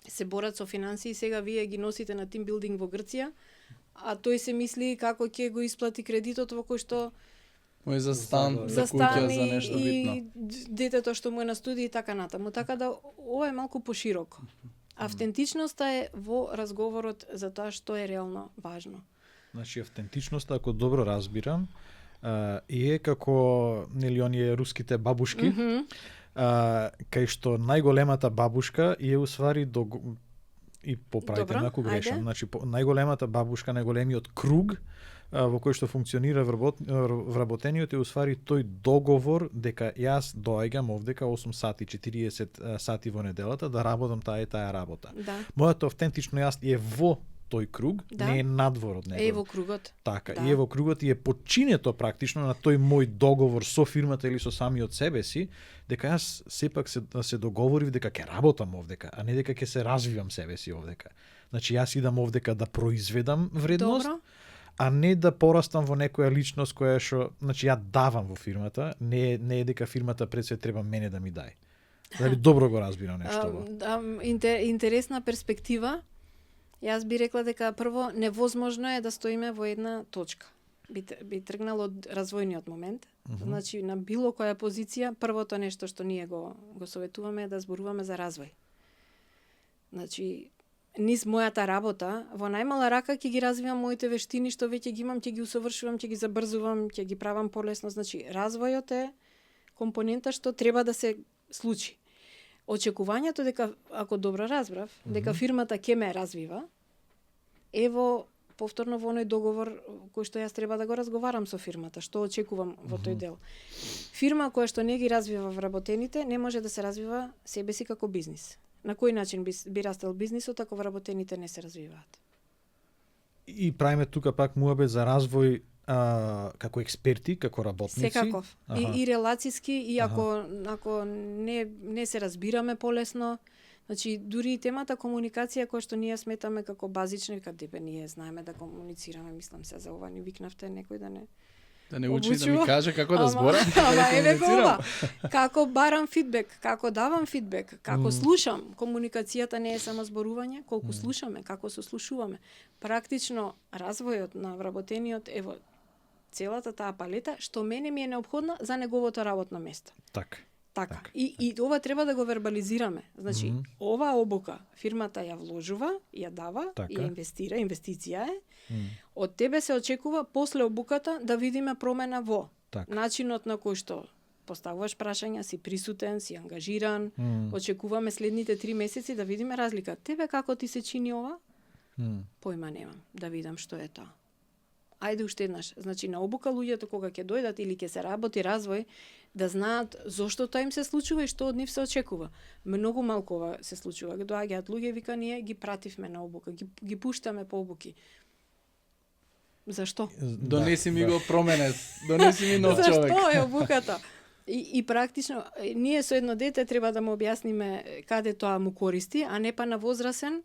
се борат со финансии, сега вие ги носите на тимбилдинг во Грција, а тој се мисли како ќе го исплати кредитот во кој што Мој за стан, За за за куќа, стан за нешто и битно. детето што му е на студија и така натаму. Така да ова е малку пошироко. Автентичноста е во разговорот за тоа што е реално важно. Значи, автентичноста, ако добро разбирам, е како, нели, оние руските бабушки, кај што најголемата бабушка е уствари и поправите Добро, ме ако грешам. ајде. Значи, најголемата бабушка, најголемиот круг во кој што функционира вработениот е уствари тој договор дека јас доаѓам овдека 8 сати, 40 сати во неделата да работам таа и таа работа. Да. Моето автентично јас е во тој круг, Да. не е надвор од него. Е во кругот. Така, Да. и е во кругот и е подчинето практично на тој мој договор со фирмата или со самиот себе си, дека јас сепак се договорив дека ќе работам овдека, а не дека ќе се развивам себе си овдека. Значи јас идам овдека да произведам вредност, Добро. а не да порастам во некоја личност која што, значи ја давам во фирмата, не е дека фирмата пред се треба мене да ми дај. Дали добро го разбирам нешто? Интересна перспектива. Јас би рекла дека прво невозможно е да стоиме во една точка. Би тргнал од развојниот момент. Значи на било која позиција првото нешто што ние го советуваме е да зборуваме за развој. Значи низ мојата работа, во најмала рака ќе ги развивам моите вештини што веќе ги имам, ќе ги усовршувам, ќе ги забрзувам, ќе ги правам полесно. Значи развојот е компонента што треба да се случи. Очекувањето дека, ако добро разбрав, дека фирмата ќе ме развива, ево повторно во оној договор кој што јас треба да го разговарам со фирмата, што очекувам во тој дел. Фирма која што не ги развива вработените, не може да се развива себе си како бизнис. На кој начин би растел бизнисот ако вработените не се развиваат? И правиме тука пак муабет за развој како експерти, како работници. Секаков. И релацијски, и ако не се разбираме полесно, значи дури и темата комуникација која што ние сметаме како базична, каде ние знаеме да комуницираме, мислам се за ова ни викнавте некој да не Да не учи да ми каже како да зборам. Ама еве го ова. Како барам фидбек, како давам фидбек, како слушам. Комуникацијата не е само зборување, колку слушаме, како се слушуваме. Практично развојот на вработениот е во целата таа палета што мене ми е неопходна за неговото работно место. Така. Така. И ова треба да го вербализираме. Значи, ова обука фирмата ја вложува, ја дава, Така. ја инвестира, инвестиција е. Од тебе се очекува после обуката да видиме промена во Така. начинот на кој што поставуваш прашања, си присутен, си ангажиран, очекуваме следните 3 месеци да видиме разлика. Тебе како ти се чини ова? Појма немам, да видам што е тоа. Ајде уште еднаш. Значи на обука луѓето кога ќе дојдат или ќе се работи развој, да знаат зошто тоа им се случува и што од нив се очекува. Многу малку ова се случува. Доаѓаат луѓе вика ние ги пративме на обука, ги пуштаме по обуки. Зашто? Донеси ми го променет. Донеси ми нов човек. Зашто е обуката? И практично, ние со едно дете треба да му објасниме каде тоа му користи, а не па на возрасен,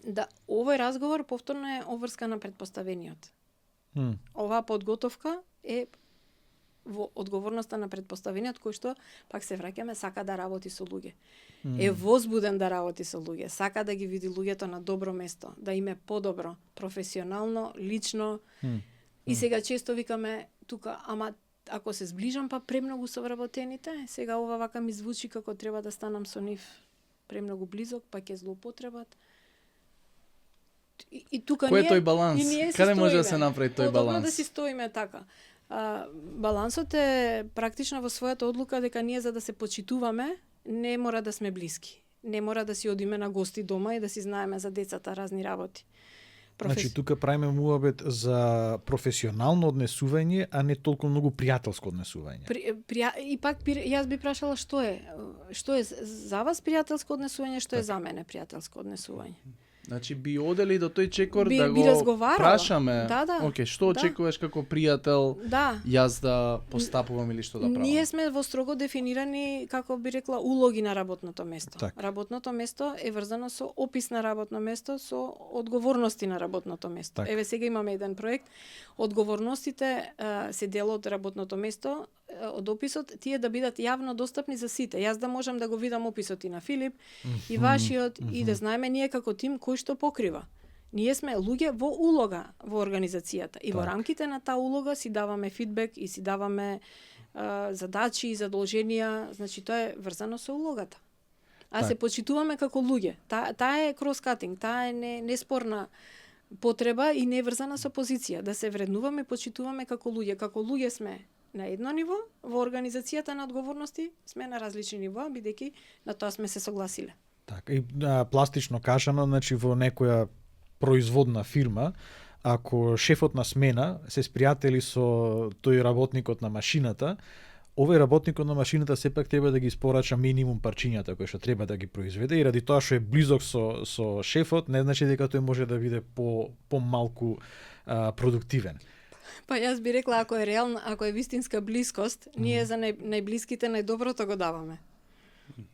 да овој разговор повторно е обврска на предпоставениот. Оваа подготовка е во одговорноста на предпоставениот кој што, пак се враќаме, сака да работи со луѓе. Е возбуден да работи со луѓе, сака да ги види луѓето на добро место, да им е подобро, професионално, лично. И сега често викаме тука, ама ако се зближам па премногу со вработените, сега ова вака ми звучи како треба да станам со нив премногу близок, па ќе злоупотребат. И тука Кој е ние тој баланс? и ние си Каде може да стоиме. се направи тој Подобро баланс? да си стоиме така. Балансот е практично во својата одлука дека ние за да се почитуваме не мора да сме блиски. Не мора да си одиме на гости дома и да си знаеме за децата разни работи. Значи тука правиме муабет за професионално однесување, а не толку многу пријателско однесување. И пак јас би прашала што е за вас пријателско однесување, што е за мене пријателско однесување. Значи би одели до тој чекор Би да го разговарала. прашаме. Да. Океј, што очекуваш како пријател? Да. Јас да постапувам или што да правам? Ние сме во строго дефинирани, како би рекла, улоги на работното место. Так. Работното место е врзано со опис на работно место, со одговорности на работното место. Так. Еве сега имаме еден проект. Одговорностите се дел од работното место, од описот, тие да бидат јавно достапни за сите. Јас да можам да го видам описот и на Филип, и вашиот, и да знаеме ние како тим кој што покрива. Ние сме луѓе во улога во организацијата и во рамките на таа улога си даваме фидбек и си даваме задачи и задолженија, значи тоа е врзано со улогата. А се почитуваме како луѓе. Таа е крос-катинг, таа е неспорна потреба и не врзана со позиција. Да се вреднуваме и почитуваме како луѓе. Како луѓе сме на едно ниво, во организацијата на одговорности сме на различни нива, бидејќи на тоа сме се согласиле. Така, и пластично кажано, значи во некоја производна фирма, ако шефот на смена се спријатели со тој работникот на машината, овој работникот на машината сепак треба да ги испорача минимум парчињата кои што треба да ги произведе и ради тоа што е близок со шефот, не значи дека тој може да биде по-малку продуктивен. Па јас би рекла, ако е реална, ако е вистинска блискост, ние за најблиските најдоброто го даваме.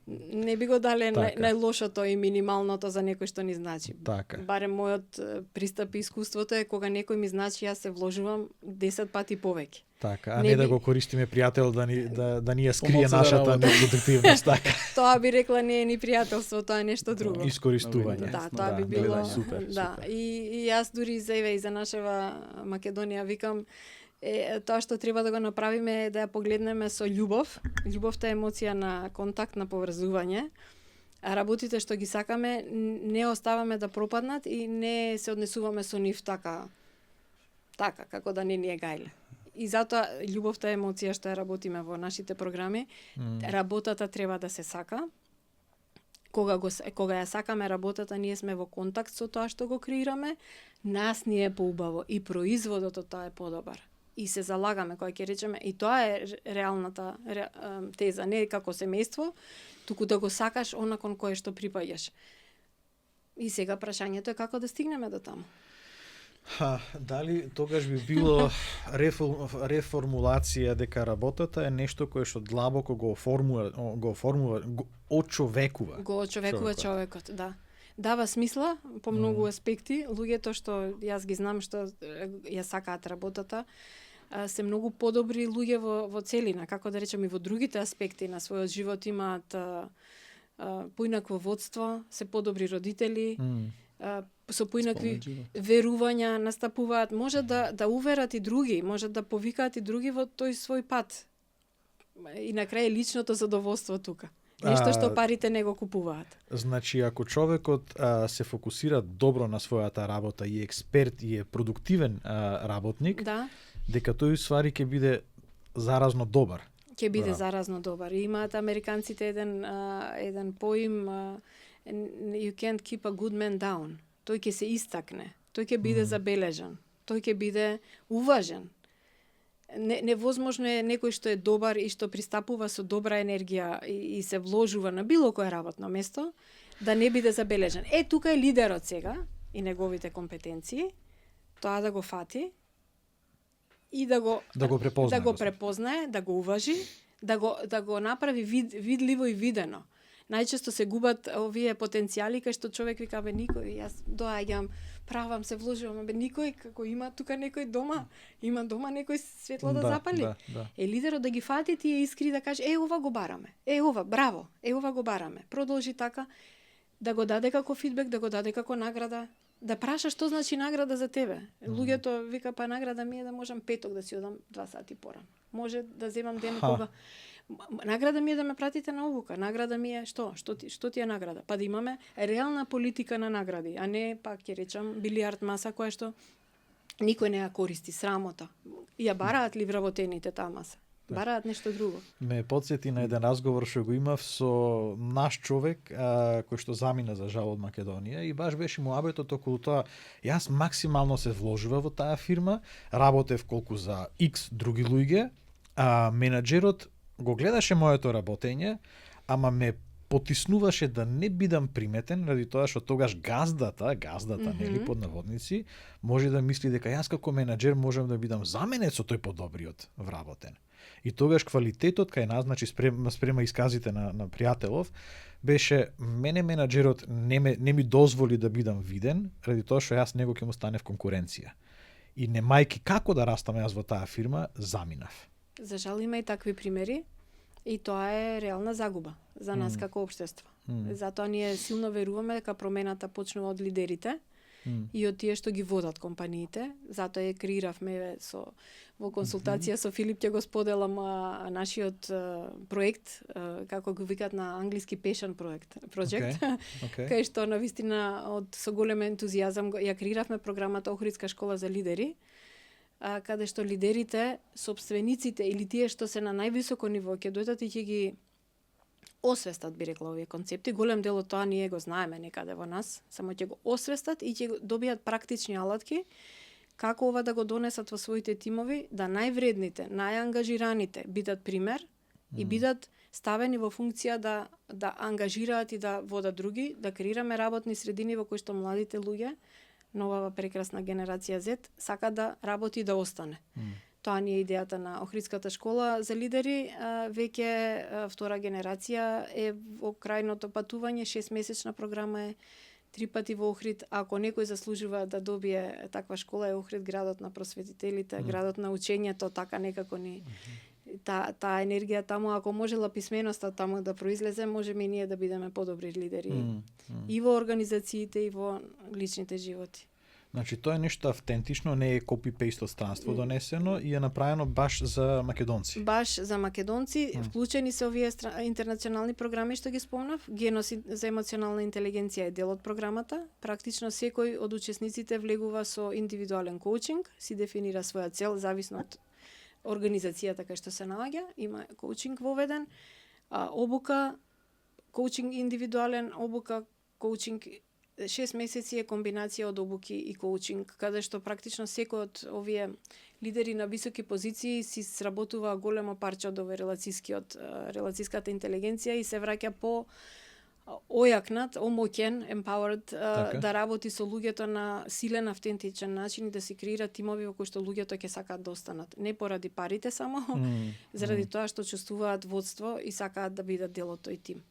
Не би го дале најлошото и минималното за некој што ни значи. Така. Барем мојот пристап и искуството е кога некој ми значи, јас се вложувам 10 пати повеќе. Така, а не да го користиме пријател да ни ја скрие Помоца нашата непродуктивност, така. Тоа би рекла не е ни пријателство, тоа е нешто друго. Искористување. Да, тоа би било супер. Да, и јас дури за еве и за нашава Македонија викам тоа што треба да го направиме е да ја погледнеме со љубов. Љубовта е емоција на контакт, на поврзување. А работите што ги сакаме не оставаме да пропаднат и не се однесуваме со нив така како да не ни е гајле. И затоа љубовта е емоција што ја работиме во нашите програми. Работата треба да се сака. Кога ја сакаме работата, ние сме во контакт со тоа што го креираме, нас ни е поубаво и производот од тоа е подобар. И се залагаме, кога ќе речеме, и тоа е реалната теза, не како семејство, туку да го сакаш она кон кое што припаѓаш. И сега прашањето е како да стигнеме до таму. Дали тогаш би било реформулација дека работата е нешто кое што длабоко го очовекува. Го очовекува човекот, да. Дава смисла по многу аспекти. Луѓето што јас ги знам што ја сакаат работата, се многу подобри луѓе во целина, како да речем и во другите аспекти на својот живот имаат поинакво водство, се подобри родители, со поинакви верувања настапуваат, може да уверат и други, може да повикаат и други во тој свој пат. И на крај личното задоволство тука. Нешто што парите не го купуваат. Значи, ако човекот се фокусира добро на својата работа и е експерт и е продуктивен работник, дека тој ствари ќе биде заразно добар. Ќе биде заразно добар. И имаат американците еден поим you can't keep a good man down. Тој ќе се истакне, тој ќе биде забележан, тој ќе биде уважен. Невозможно е некој што е добар и што пристапува со добра енергија и се вложува на било кое работно место, да не биде забележан. Тука е лидерот сега и неговите компетенции, тоа да го фати и да го препознае, да го уважи, да го направи видливо и видено. Најчесто се губат овие потенцијали кај што човек вика, никој, јас доаѓам, правам, се вложувам, никој, како има тука некој дома, има дома некој светло да запали. Лидерот да ги фати тие искри да каже, ова го бараме, ова, браво, ова го бараме. Продолжи така, да го даде како фидбек, да го даде како награда, да праша што значи награда за тебе. Луѓето вика, па награда ми е да можам петок да си одам 2 сати порано. Може да земам ден кога Награда ми е да ме пратите на обука, награда ми е што ти е награда? Па да имаме реална политика на награди, а не пак ќе речам билиард маса која што никој не ја користи, срамота. Ја бараат ли вработените таа маса? Бараат нешто друго. Ме потсети на еден разговор што го имав со наш човек кој што замина за жал од Македонија и баш беше муабетот околу тоа. Јас максимално се вложува во таа фирма, работев колку за X други луѓе, а менаџерот го гледаше моето работење, ама ме потиснуваше да не бидам приметен, ради тоа што тогаш газдата, нели, под наводници, може да мисли дека јас како менаџер можам да бидам заменет со тој подобриот вработен. И тогаш квалитетот кај нас, значи спрема исказите на пријателов, беше мене менаџерот не ми дозволи да бидам виден, ради тоа што јас него ќе му стане в конкуренција. И немајки како да растам јас во таа фирма, заминав. За жал има и такви примери. И тоа е реална загуба за нас како општество. Затоа ние силно веруваме дека промената почнува од лидерите и од тие што ги водат компаниите. Затоа ја креиравме во консултација со Филип ќе го споделам нашиот проект, како го викаат на англиски Passion Project, кај што навистина со голем ентузијазам ја креиравме програмата Охридска школа за лидери, каде што лидерите, собствениците или тие што се на највисоко ниво ќе дојдат и ќе ги освестат, би рекла, овие концепти. Голем дел од тоа ние го знаеме некаде во нас, само ќе го освестат и ќе добијат практични алатки како ова да го донесат во своите тимови, да највредните, најангажираните бидат пример и бидат ставени во функција да ангажираат и да водат други, да креираме работни средини во кои што младите луѓе, новава прекрасна генерација Z, сака да работи и да остане. Тоа ни е идејата на Охридската школа за лидери. Веќе втора генерација е во крајното патување, 6-месечна програма е, 3 пати во Охрид. Ако некој заслужува да добие таква школа, е Охрид градот на просветителите, градот на учењето, така некако ни таа енергија таму, ако можела писменоста таму да произлезе, можеме и ние да бидеме подобри лидери и во организациите и во личните животи. Значи тоа е нешто автентично, не е копи-пейст од странство донесено и е направено баш за македонци. Баш за македонци, вклучени се овие интернационални програми што ги спомнав. Генос за емоционална интелигенција е дел од програмата. Практично секој од учесниците влегува со индивидуален коучинг, си дефинира своја цел зависно од организацијата кај што се наоѓа, има коучинг воведен, обука, коучинг индивидуален, обука, коучинг 6 месеци е комбинација од обуки и коучинг, каде што практично секој од овие лидери на високи позиции си сработува големо парче од релацијската интелигенција и се враќа по ојакнат, омоќен, empowered, да работи со луѓето на силен, автентичен начин и да си креира тимови во кои што луѓето ќе сакаат да останат. Не поради парите само, заради тоа што чувствуваат водство и сакаат да бидат дел од тој тим.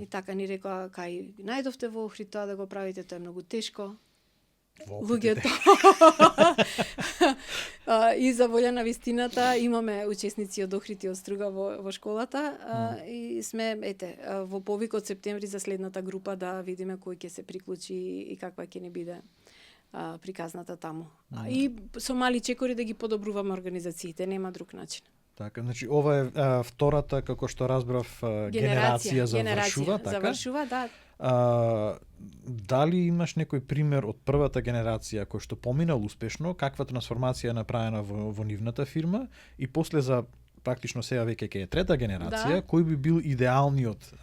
И така ни рекоа, кај најдовте во Охрид тоа да го правите, тоа е многу тешко. Луѓето. И за волја на вистината имаме учесници од Охрид и од Струга во школата и сме во повик од септември за следната група да видиме кој ќе се приклучи и каква ќе ни биде приказната таму. И со мали чекори да ги подобруваме организациите, нема друг начин. Така, значи ова е втората, како што разбрав, генерација завршува, така? Завршува, да. Дали имаш некој пример од првата генерација кој што поминал успешно, каква трансформација е направена во нивната фирма и после за практично сега веќе ќе е трета генерација, кој би бил идеалниот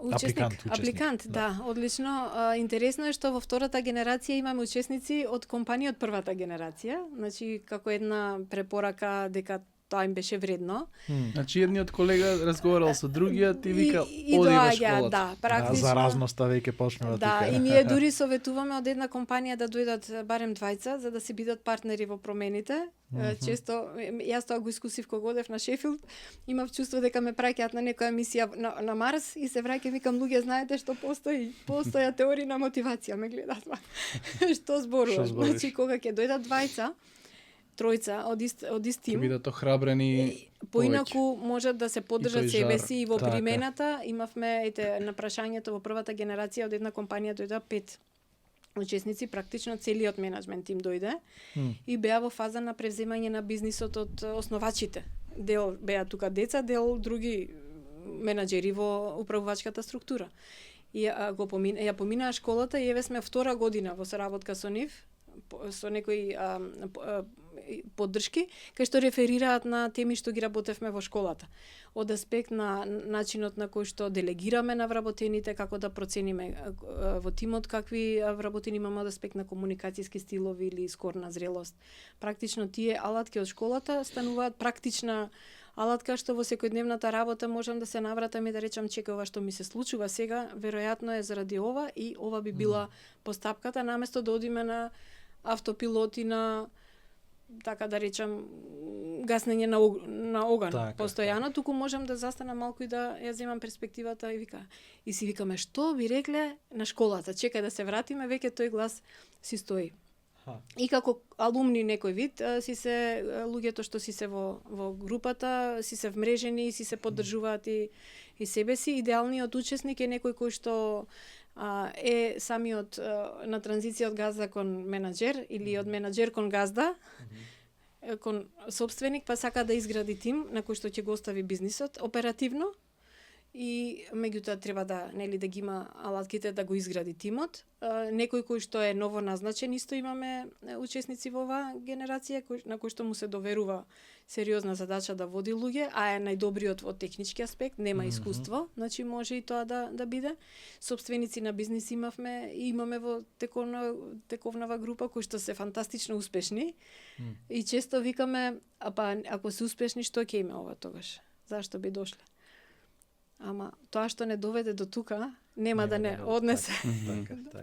Апликант, да, одлично. Интересно е што во втората генерација имаме учесници од компанија од првата генерација, значи како една препорака дека тоа им беше вредно. Значи едниот колега разговарал со другиот и вика оди во школата. Да, практично. Заразноста веќе почнува тука. Да, и ние дури советуваме од една компанија да дојдат барем двајца за да се бидат партнери во промените. Често јас тоа го искусив кога одев на Шефилд, имав чувство дека ме праќаат на некоја емисија на Марс и се враќам викам луѓе знаете што постоја теорија на мотивација, ме гледаат. Што зборуваш? Значи кога ќе дојдат двајца, тројца од ист тим. Ќе бидат охрабрени. Поинаку можат да се поддржат себе си и во примената. Имавме на прашањето во првата генерација од една компанија дојде 5 учесници, практично целиот менаџмент тим дојде и беа во фаза на превземање на бизнисот од основачите. Дел беа тука деца, дел други менаџери во управувачката структура. И ја поминаа школата и еве сме втора година во соработка со нив, со некои поддршки, кај што реферираат на теми што ги работевме во школата. Од аспект на начинот на кој што делегираме на вработените, како да процениме во тимот какви вработени имаме, од аспект на комуникацијски стилови или скорна зрелост. Практично тие алатки од школата стануваат практична алатка што во секојдневната работа можам да се навратам и да речам чекај, ова што ми се случува сега, веројатно е заради ова и ова би била постапката, наместо да одиме на автопилот и на, така да речам, гаснење на оган постојано, туку можам да застанам малку и да ја земам перспективата и си викаме што би рекле на школата, чекај да се вратиме, веќе тој глас си стои. И како алумни некој вид, си се луѓето што си се во групата, си се вмрежени, си се поддржуваат и себе си. Идеалниот учесник е некој кој што е самиот на транзиција од газда кон менаџер или од менаџер кон газда, кон собственик, па сака да изгради тим на кој што ќе го остави бизнисот оперативно и меѓутоа треба да да ги има алатките да го изгради тимот. Некој кој што е ново назначен, исто имаме учесници во оваа генерација на кој што му се доверува сериозна задача да води луѓе, а е најдобриот во технички аспект, нема искуство, значи може и тоа да биде. Собственици на бизнис имаме во тековнава група кои што се фантастично успешни и често викаме, ако се успешни, што ќе име ова тогаш? Зашто би дошле? Ама тоа што не доведе до тука, нема да не однесе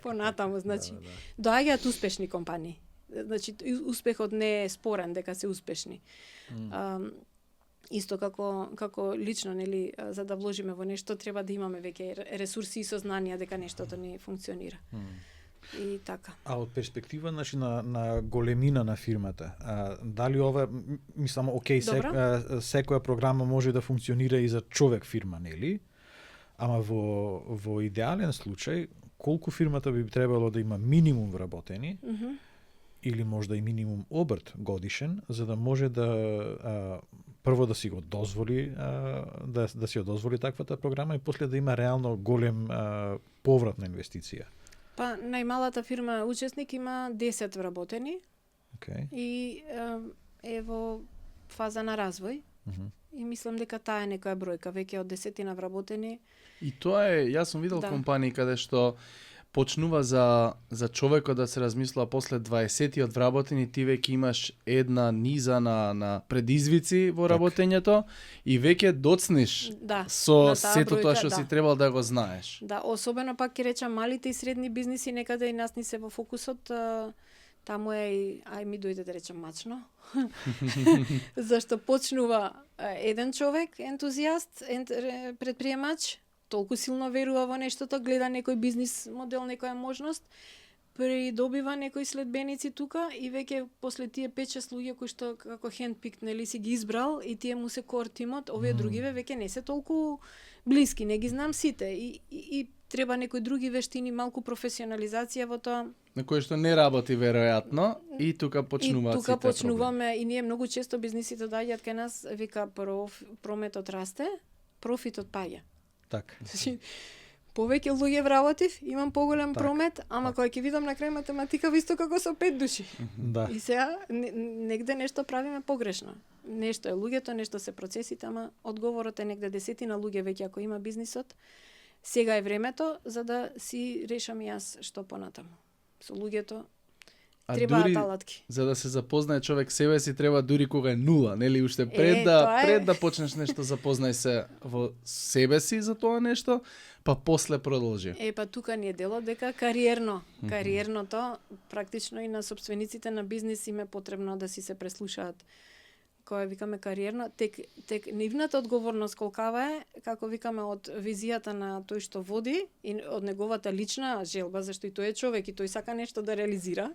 понатаму, значи. Доаѓаат успешни компании. Значи успехот не е спорен дека се успешни. Исто како лично, за да вложиме во нешто треба да имаме веќе ресурси и сознанија дека нештото ни функционира. И така. А од перспектива на големина на фирмата, дали ова, мислам, секоја програма може да функционира и за човек фирма, нели? Ама во идеален случај, колку фирмата би требало да има минимум вработени, или можда и минимум обрт годишен, за да може да прво да си го дозволи, да си го дозволи таквата програма и после да има реално голем поврат на инвестиција? Па, најмалата фирма учесник има 10 вработени и е во фаза на развој. И мислам дека таа е некоја бројка, веќе од 10 вработени. И тоа е, јас сум видел компании каде што почнува за човекот да се размислува после 20-тиот вработени, ти веќе имаш една низа на предизвици во работењето и веќе доцнеш со сето тоа што си требал да го знаеш. Да, особено пак ќе речам малите и средни бизниси, некаде и нас ни се во фокусот, таму е и, ми дојде да речам мачно. Зашто почнува еден човек, ентузијаст, предприемач, толку силно верува во нештото, гледа некој бизнис модел, некоја можност, придобива некои следбеници тука и веќе после тие 5-6 луѓе кои што како хендпикт, си ги избрал и тие му се кор тимот, овие другиве веќе не се толку блиски, не ги знам сите и треба некои други вештини, малку професионализација во тоа. На кој што не работи веројатно и тука почнуваат сите проблеми. И тука почнуваме и ние многу често бизнисите доаѓаат кај нас, вика прометот расте, профитот паѓа. Така. Повеќе луѓе вработив, имам поголем промет, ама кога ќе видам на крај математика исто како со 5 души. И сега негде нешто правиме погрешно. Нешто е луѓето, нешто се процесите, ама одговорот е негде 10 луѓе веќе ако има бизнисот. Сега е времето за да си решам јас што понатаму. Со луѓето требаат алатки. За да се запознае човек себе си треба дури кога е нула, нели уште пред да почнеш нешто запознај се во себе си за тоа нешто, па после продолжи. Па тука ни е делот дека кариерното практично и на собствениците на бизнис им е потребно да си се преслушаат. Кога викаме кариерно, тек нивната одговорност колкава е, како викаме од визијата на тој што води и од неговата лична желба, зашто и тој е човек и тој сака нешто да реализира.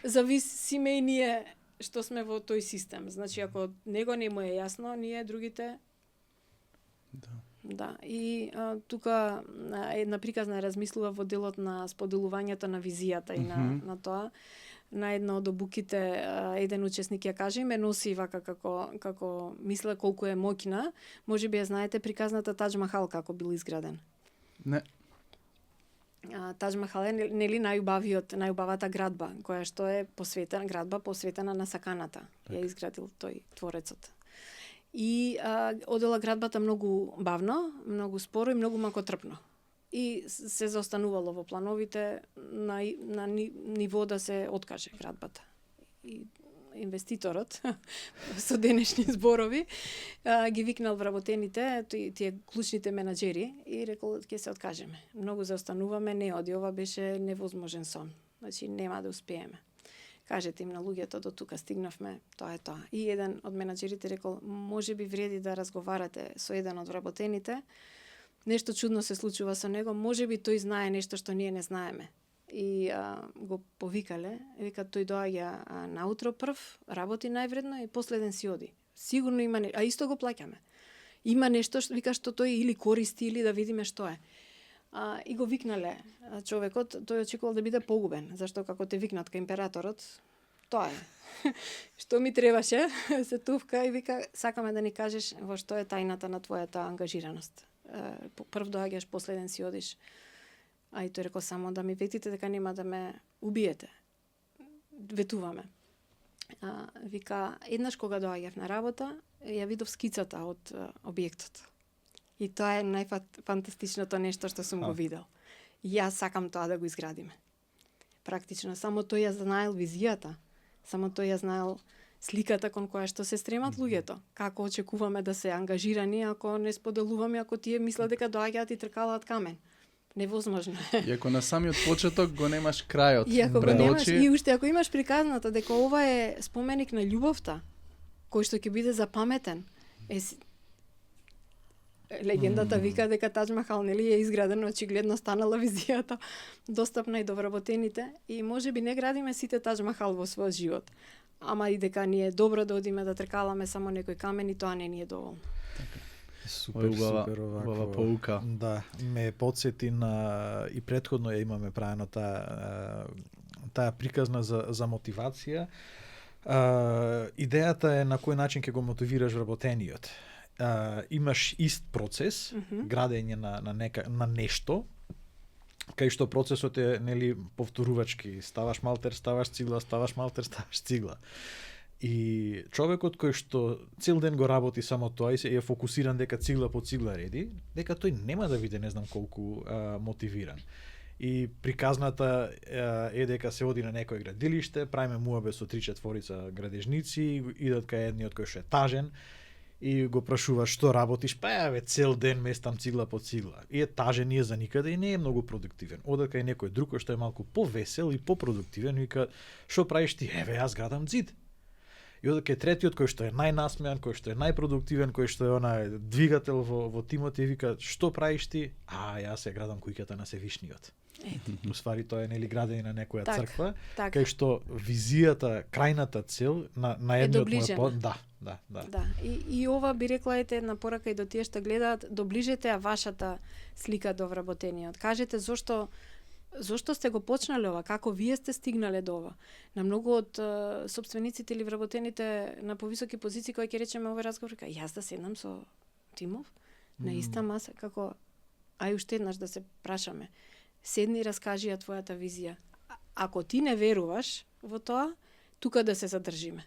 Зависиме и ние што сме во тој систем. Значи ако него не му е јасно, ние другите Да, и тука една приказна размислува во делот на споделувањето на визијата и на тоа. на една од обуките еден учесник ја каже и ме носи вака како мисля колку е моќна. Можеби ја знаете приказната Тадж Махал како бил изграден. Не. Тадж Махал е нели најубавата градба која што е посветена на саканата. Ја изградил тој творецот. И одела градбата многу бавно, многу споро и многу макотрпно. И се заостанувало во плановите на ниво да се откаже градбата. И инвеститорот со денешни зборови ги викнал вработените, тие клучните менаџери и рекол ќе се откажеме. Многу заостануваме, не оди, ова беше невозможен сон. Значи нема да успееме. Кажете им на луѓето до тука стигнавме, тоа е тоа. И еден од менаџерите рекол, можеби вреди да разговарате со еден од вработените. Нешто чудно се случува со него, можеби тој знае нешто што ние не знаеме. И го повикале, вика тој доаѓа наутро прв, работи највредно и последен си оди. Сигурно има а исто го плаќаме. Има нешто што вика што тој или користи или да видиме што е. И го викнале човекот, тој очекувал да биде погубен, зашто како те викнат кај императорот, тоа е. Што ми требаше, се тувка и вика, сакаме да ни кажеш во што е тајната на твојата ангажираност. Прв доаѓаш, последен си одиш. А и тој рекол само да ми ветите дека нема да ме убиете. Ветуваме. Вика, еднаш кога доаѓав на работа, ја видов скицата од објектот. И тоа е најфантастичното нешто што сум го видел. И јас сакам тоа да го изградиме. Практично, само тој ја знаел визијата, само тој ја знаел сликата кон која што се стремат луѓето. Како очекуваме да се ангажирани ако не споделуваме, ако тие мислат дека доаѓаат и тркалаат камен. Невозможно. И ако на самиот почеток го немаш крајот пред очи. И уште ако имаш приказната дека ова е споменик на љубовта, кој што ќе биде запаметен, легендата вика дека Тадж Махал нели е изграден, очигледно станала визијата достапна и до вработените и можеби не градиме сите Тадж Махал во својот живот. Ама и дека ни е добро да одиме да тркаламе само некој камен и тоа не ни е доволно. Супер убава поука. Да, ме потсети на и претходно ја имаме правено таа приказна за мотивација. Идејата е на кој начин ќе го мотивираш вработениот. Имаш ист процес, градење на нешто, кај што процесот е нели повторувачки, ставаш малтер, ставаш цигла, ставаш малтер, ставаш цигла. И човекот кој што цел ден го работи само тоа и се е фокусиран дека цигла по цигла реди, дека тој нема да биде не знам колку мотивиран. И приказната е дека се оди на некој градилиште, правиме муабе со 3-4 градежници, идат кај едниот кој што е тажен, и го прашува што работиш, па ја цел ден местам цигла по цигла. И е тажен и е за никаде и не е многу продуктивен. Ода кај некој друг кој што е малку повесел и попродуктивен, вика, што правиш ти? Еве, јас градам ѕид. И ода кај третиот кој што е најнасмеан, кој што е најпродуктивен, кој што е онај двигател во тимот и вика, што правиш ти? Јас ја градам куќата на Севишниот. Уствари тоа е нели градење на некоја црква, кај што визијата, крајната цел на едниот мој Да. И ова би рекла една порака и до тие што гледаат, доближете ја вашата слика до вработениот. Кажете зошто сте го почнале ова, како вие сте стигнале до ова. На многу од сопствениците или вработените на повисоки позиции кои ќе речеме овој разговор, јас да седнам со Тимов на иста маса, како уште еднаш да се прашаме. Седни и раскажи ја твојата визија. Ако ти не веруваш во тоа, тука да се задржиме.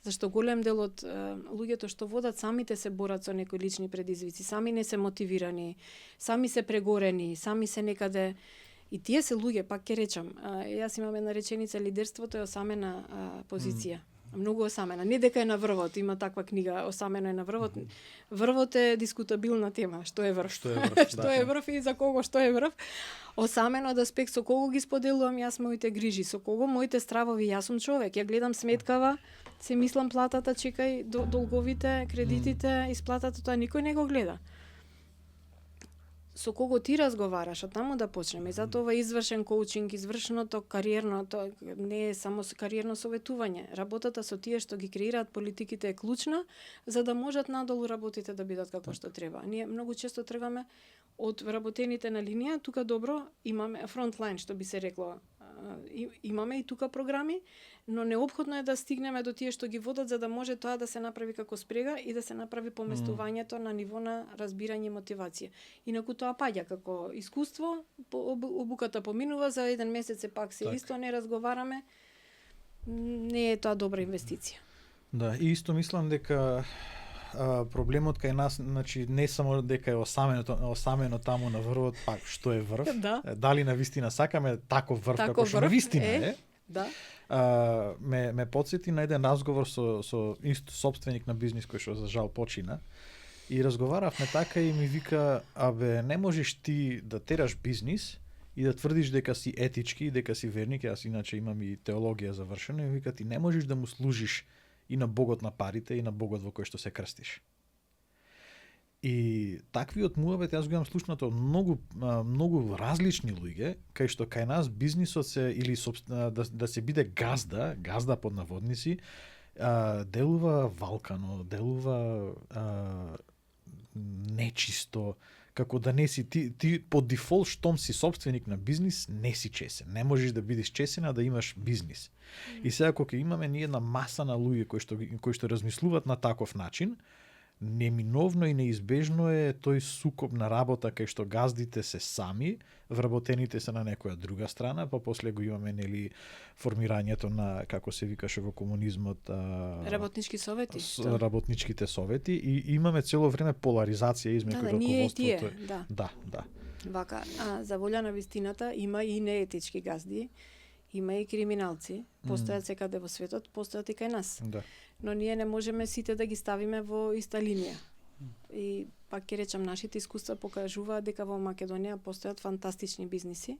Зашто голем дел од луѓето што водат самите се борат со некои лични предизвици, сами не се мотивирани, сами се прегорени, сами се некаде. И тие се луѓе, пак ќе речам, јас имам една реченица, лидерството е осамена позиција. Многу осамена. Не дека е на врвот, има таква книга, осамено е на врвот. Врвот е дискутабилна тема, што е врв. Што е врв и за кого што е врв. Осамено од аспект со кого ги споделувам јас моите грижи, со кого моите стравови, јас сум човек, ја гледам сметкава, се мислам платата, чекај долговите, кредитите, исплатата, тоа никој не го гледа. Со кого ти разговараш, од таму да почнеме. И затоа ова извршен коучинг, извршеното кариерно, тоа не е само кариерно советување. Работата со тие што ги креираат политиките е клучна, за да можат надолу работите да бидат како што треба. Ние многу често тргаме од вработените на линија, тука добро имаме фронтлайн, што би се рекло имаме и тука програми, но неопходно е да стигнеме до тие што ги водат за да може тоа да се направи како спрега и да се направи поместувањето на ниво на разбирање и мотивација. Инаку тоа паѓа како искуство, обуката поминува, за еден месец пак се исто, не разговараме, не е тоа добра инвестиција. Да, и исто мислам дека проблемот кај нас, значи не само дека е осамено таму на врвот, пак што е врв, Да. Дали на вистина сакаме таков врв како што на вистина е. Да. Ме потсети на еден разговор со исто сопственик на бизнис кој што за жал почина. И разговаравме така и ми вика, абе не можеш ти да тераш бизнис и да тврдиш дека си етички и дека си верник, јас иначе имам и теологија завршена, и вика ти не можеш да му служиш и на Богот на парите и на Богот во кој што се крстиш. И таквиот муабет јас го имам слушнато од многу различни луѓе, кај што кај нас бизнисот се или да се биде газда под наводници, делува валкано, делува нечисто, како да не си ти по дефолт штом си сопственик на бизнис, не си чесен. Не можеш да бидеш чесен, а да имаш бизнис. И сега кога имаме ние една маса на луѓе кои што размислуваат на таков начин, неминовно и неизбежно е тој сукоп на работа кај што газдите се сами, вработените се на некоја друга страна, па после го имаме нели формирањето на, како се викаше во комунизмот, работнички совети. Работничките совети, и имаме цело време поларизација измеѓу раководството. Да. Вака, за волја на вистината има и неетички газди, има и криминалци, постојат секаде во светот, постојат и кај нас. Да. Но ние не можеме сите да ги ставиме во иста линија. И пак ќе речам, нашите искуства покажуваат дека во Македонија постојат фантастични бизниси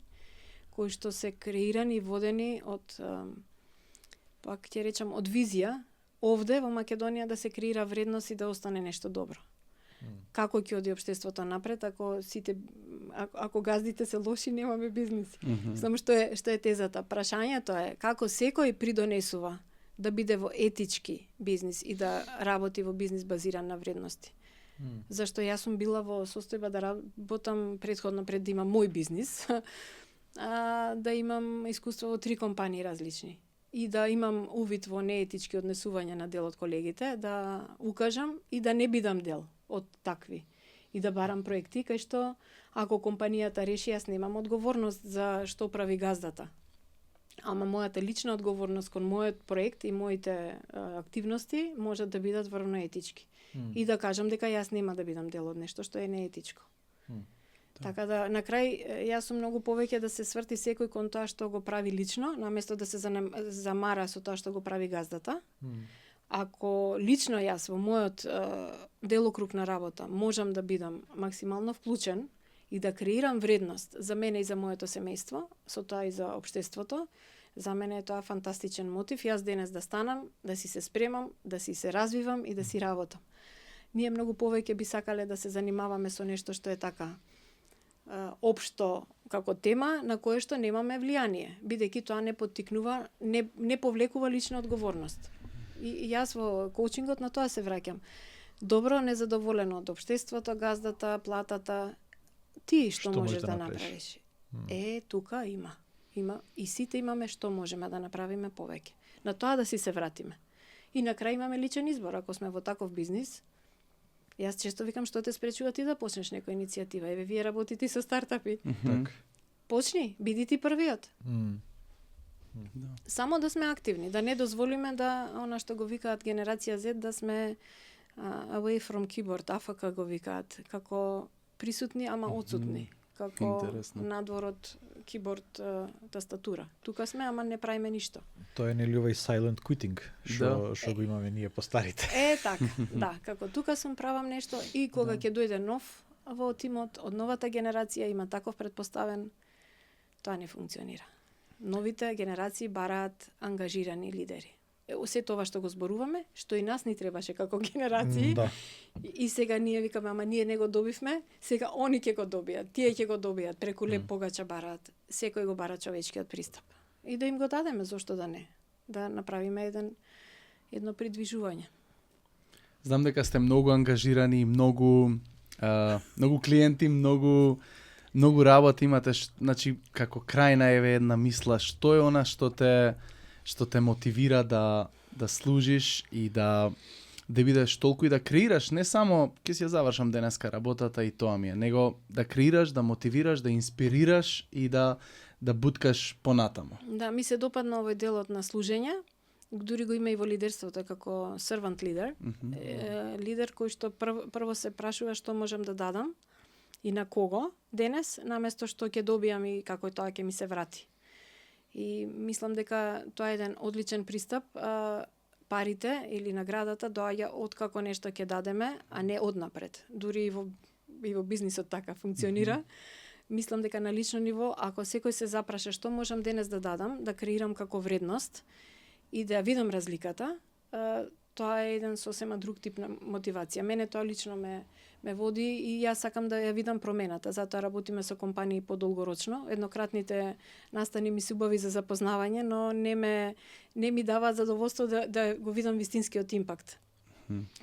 кои што се креирани и водени од пак ќе речам од визија овде во Македонија да се креира вредност и да остане нешто добро. Како ќе оди општеството напред ако газдите се лоши, немаме бизниси. Само што е тезата. Прашањето е како секој придонесува да биде во етички бизнис и да работи во бизнис базиран на вредности. Зашто јас сум била во состојба да работам претходно пред да имам мој бизнис, да имам искуство во 3 компании различни и да имам увид во неетички однесувања на дел од колегите, да укажам и да не бидам дел од такви. И да барам проекти кај што ако компанијата реши, јас немам одговорност за што прави газдата. Ама мојата лична одговорност кон мојот проект и моите активности можат да бидат врвно етички. И да кажам дека јас нема да бидам дел од нешто што е неетичко. Така да, на крај, јас сум многу повеќе да се сврти секој кон тоа што го прави лично, наместо да се замара со тоа што го прави газдата. Ако лично јас во мојот делокруг на работа можам да бидам максимално вклучен и да креирам вредност за мене и за моето семејство, со тоа и за општеството, за мене е тоа фантастичен мотив. Јас денес да станам, да си се спремам, да си се развивам и да си работам. Ние многу повеќе би сакале да се занимаваме со нешто што е така општо како тема на кое што немаме влијание, бидејќи тоа не поттикнува, не повлекува лична одговорност. И јас во коучингот на тоа се враќам. Добро незадоволено од општеството, газдата, платата, ти што можеш да направиш? Тука има и сите имаме што можеме да направиме повеќе. На тоа да си се вратиме. И на крај имаме личен избор. Ако сме во таков бизнис, јас често викам што те спречува ти да почнеш некоја иницијатива. Еве вие работите со стартапи. Почни, биди ти првиот. Само да сме активни, да не дозволиме да она што го викаат генерација Z, да сме away from keyboard, AFK го викаат, како присутни ама отсутни, како надвор од киборд тастатура. Тука сме, ама не правиме ништо. Тоа е нели овај silent quitting што го имаме ние по старите. Така, да, како тука сум правам нешто и кога ќе дојде нов во тимот од новата генерација има таков предпоставен, тоа не функционира. Новите генерации бараат ангажирани лидери. Се тоа што го зборуваме, што и нас ни требаше како генерации, и сега ние викаме, ама ние не го добивме, сега они ќе го добијат, тие ќе го добијат, преку леп погача бараат. Секој го бара човечкиот пристап. И да им го дадеме, зошто да не? Да направиме едно придвижување. Знам дека сте многу ангажирани, многу клиенти, многу многу работа имате, значи како крајна еве една мисла, што е она што те мотивира да служиш и да бидеш толку и да креираш, не само ќе си ја завршам денеска работата и тоа ми е, него да креираш, да мотивираш, да инспирираш и да буткаш понатаму. Да, ми се допадна овој делот на служење, дури го има и во лидерството како servant leader. Лидер кој што прво се прашува што можам да дадам и на кого денес, наместо што ќе добијам и како тоа ќе ми се врати. И мислам дека тоа е еден одличен пристап. Парите или наградата доаѓа од како нешто ќе дадеме, а не однапред. Дури и во бизнисот така функционира. Мислам дека на лично ниво, ако секој се запраша што можам денес да дадам, да креирам како вредност и да видам разликата, тоа е еден сосема друг тип на мотивација. Мене тоа лично ме води и јас сакам да ја видам промената. Затоа работиме со компании подолгорочно. Еднократните настани ми се убави за запознавање, но не ми дава задоволство да го видам вистинскиот импакт.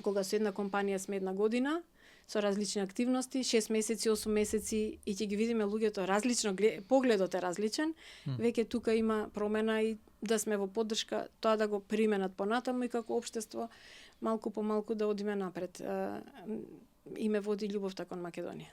Кога со една компанија сме една година, со различни активности, 6 месеци, 8 месеци и ќе ги видиме луѓето различно, погледот е различен, веќе тука има промена и да сме во поддршка, тоа да го применат понатаму и како општество малку по малку да одиме напред. И ме води љубовта кон Македонија.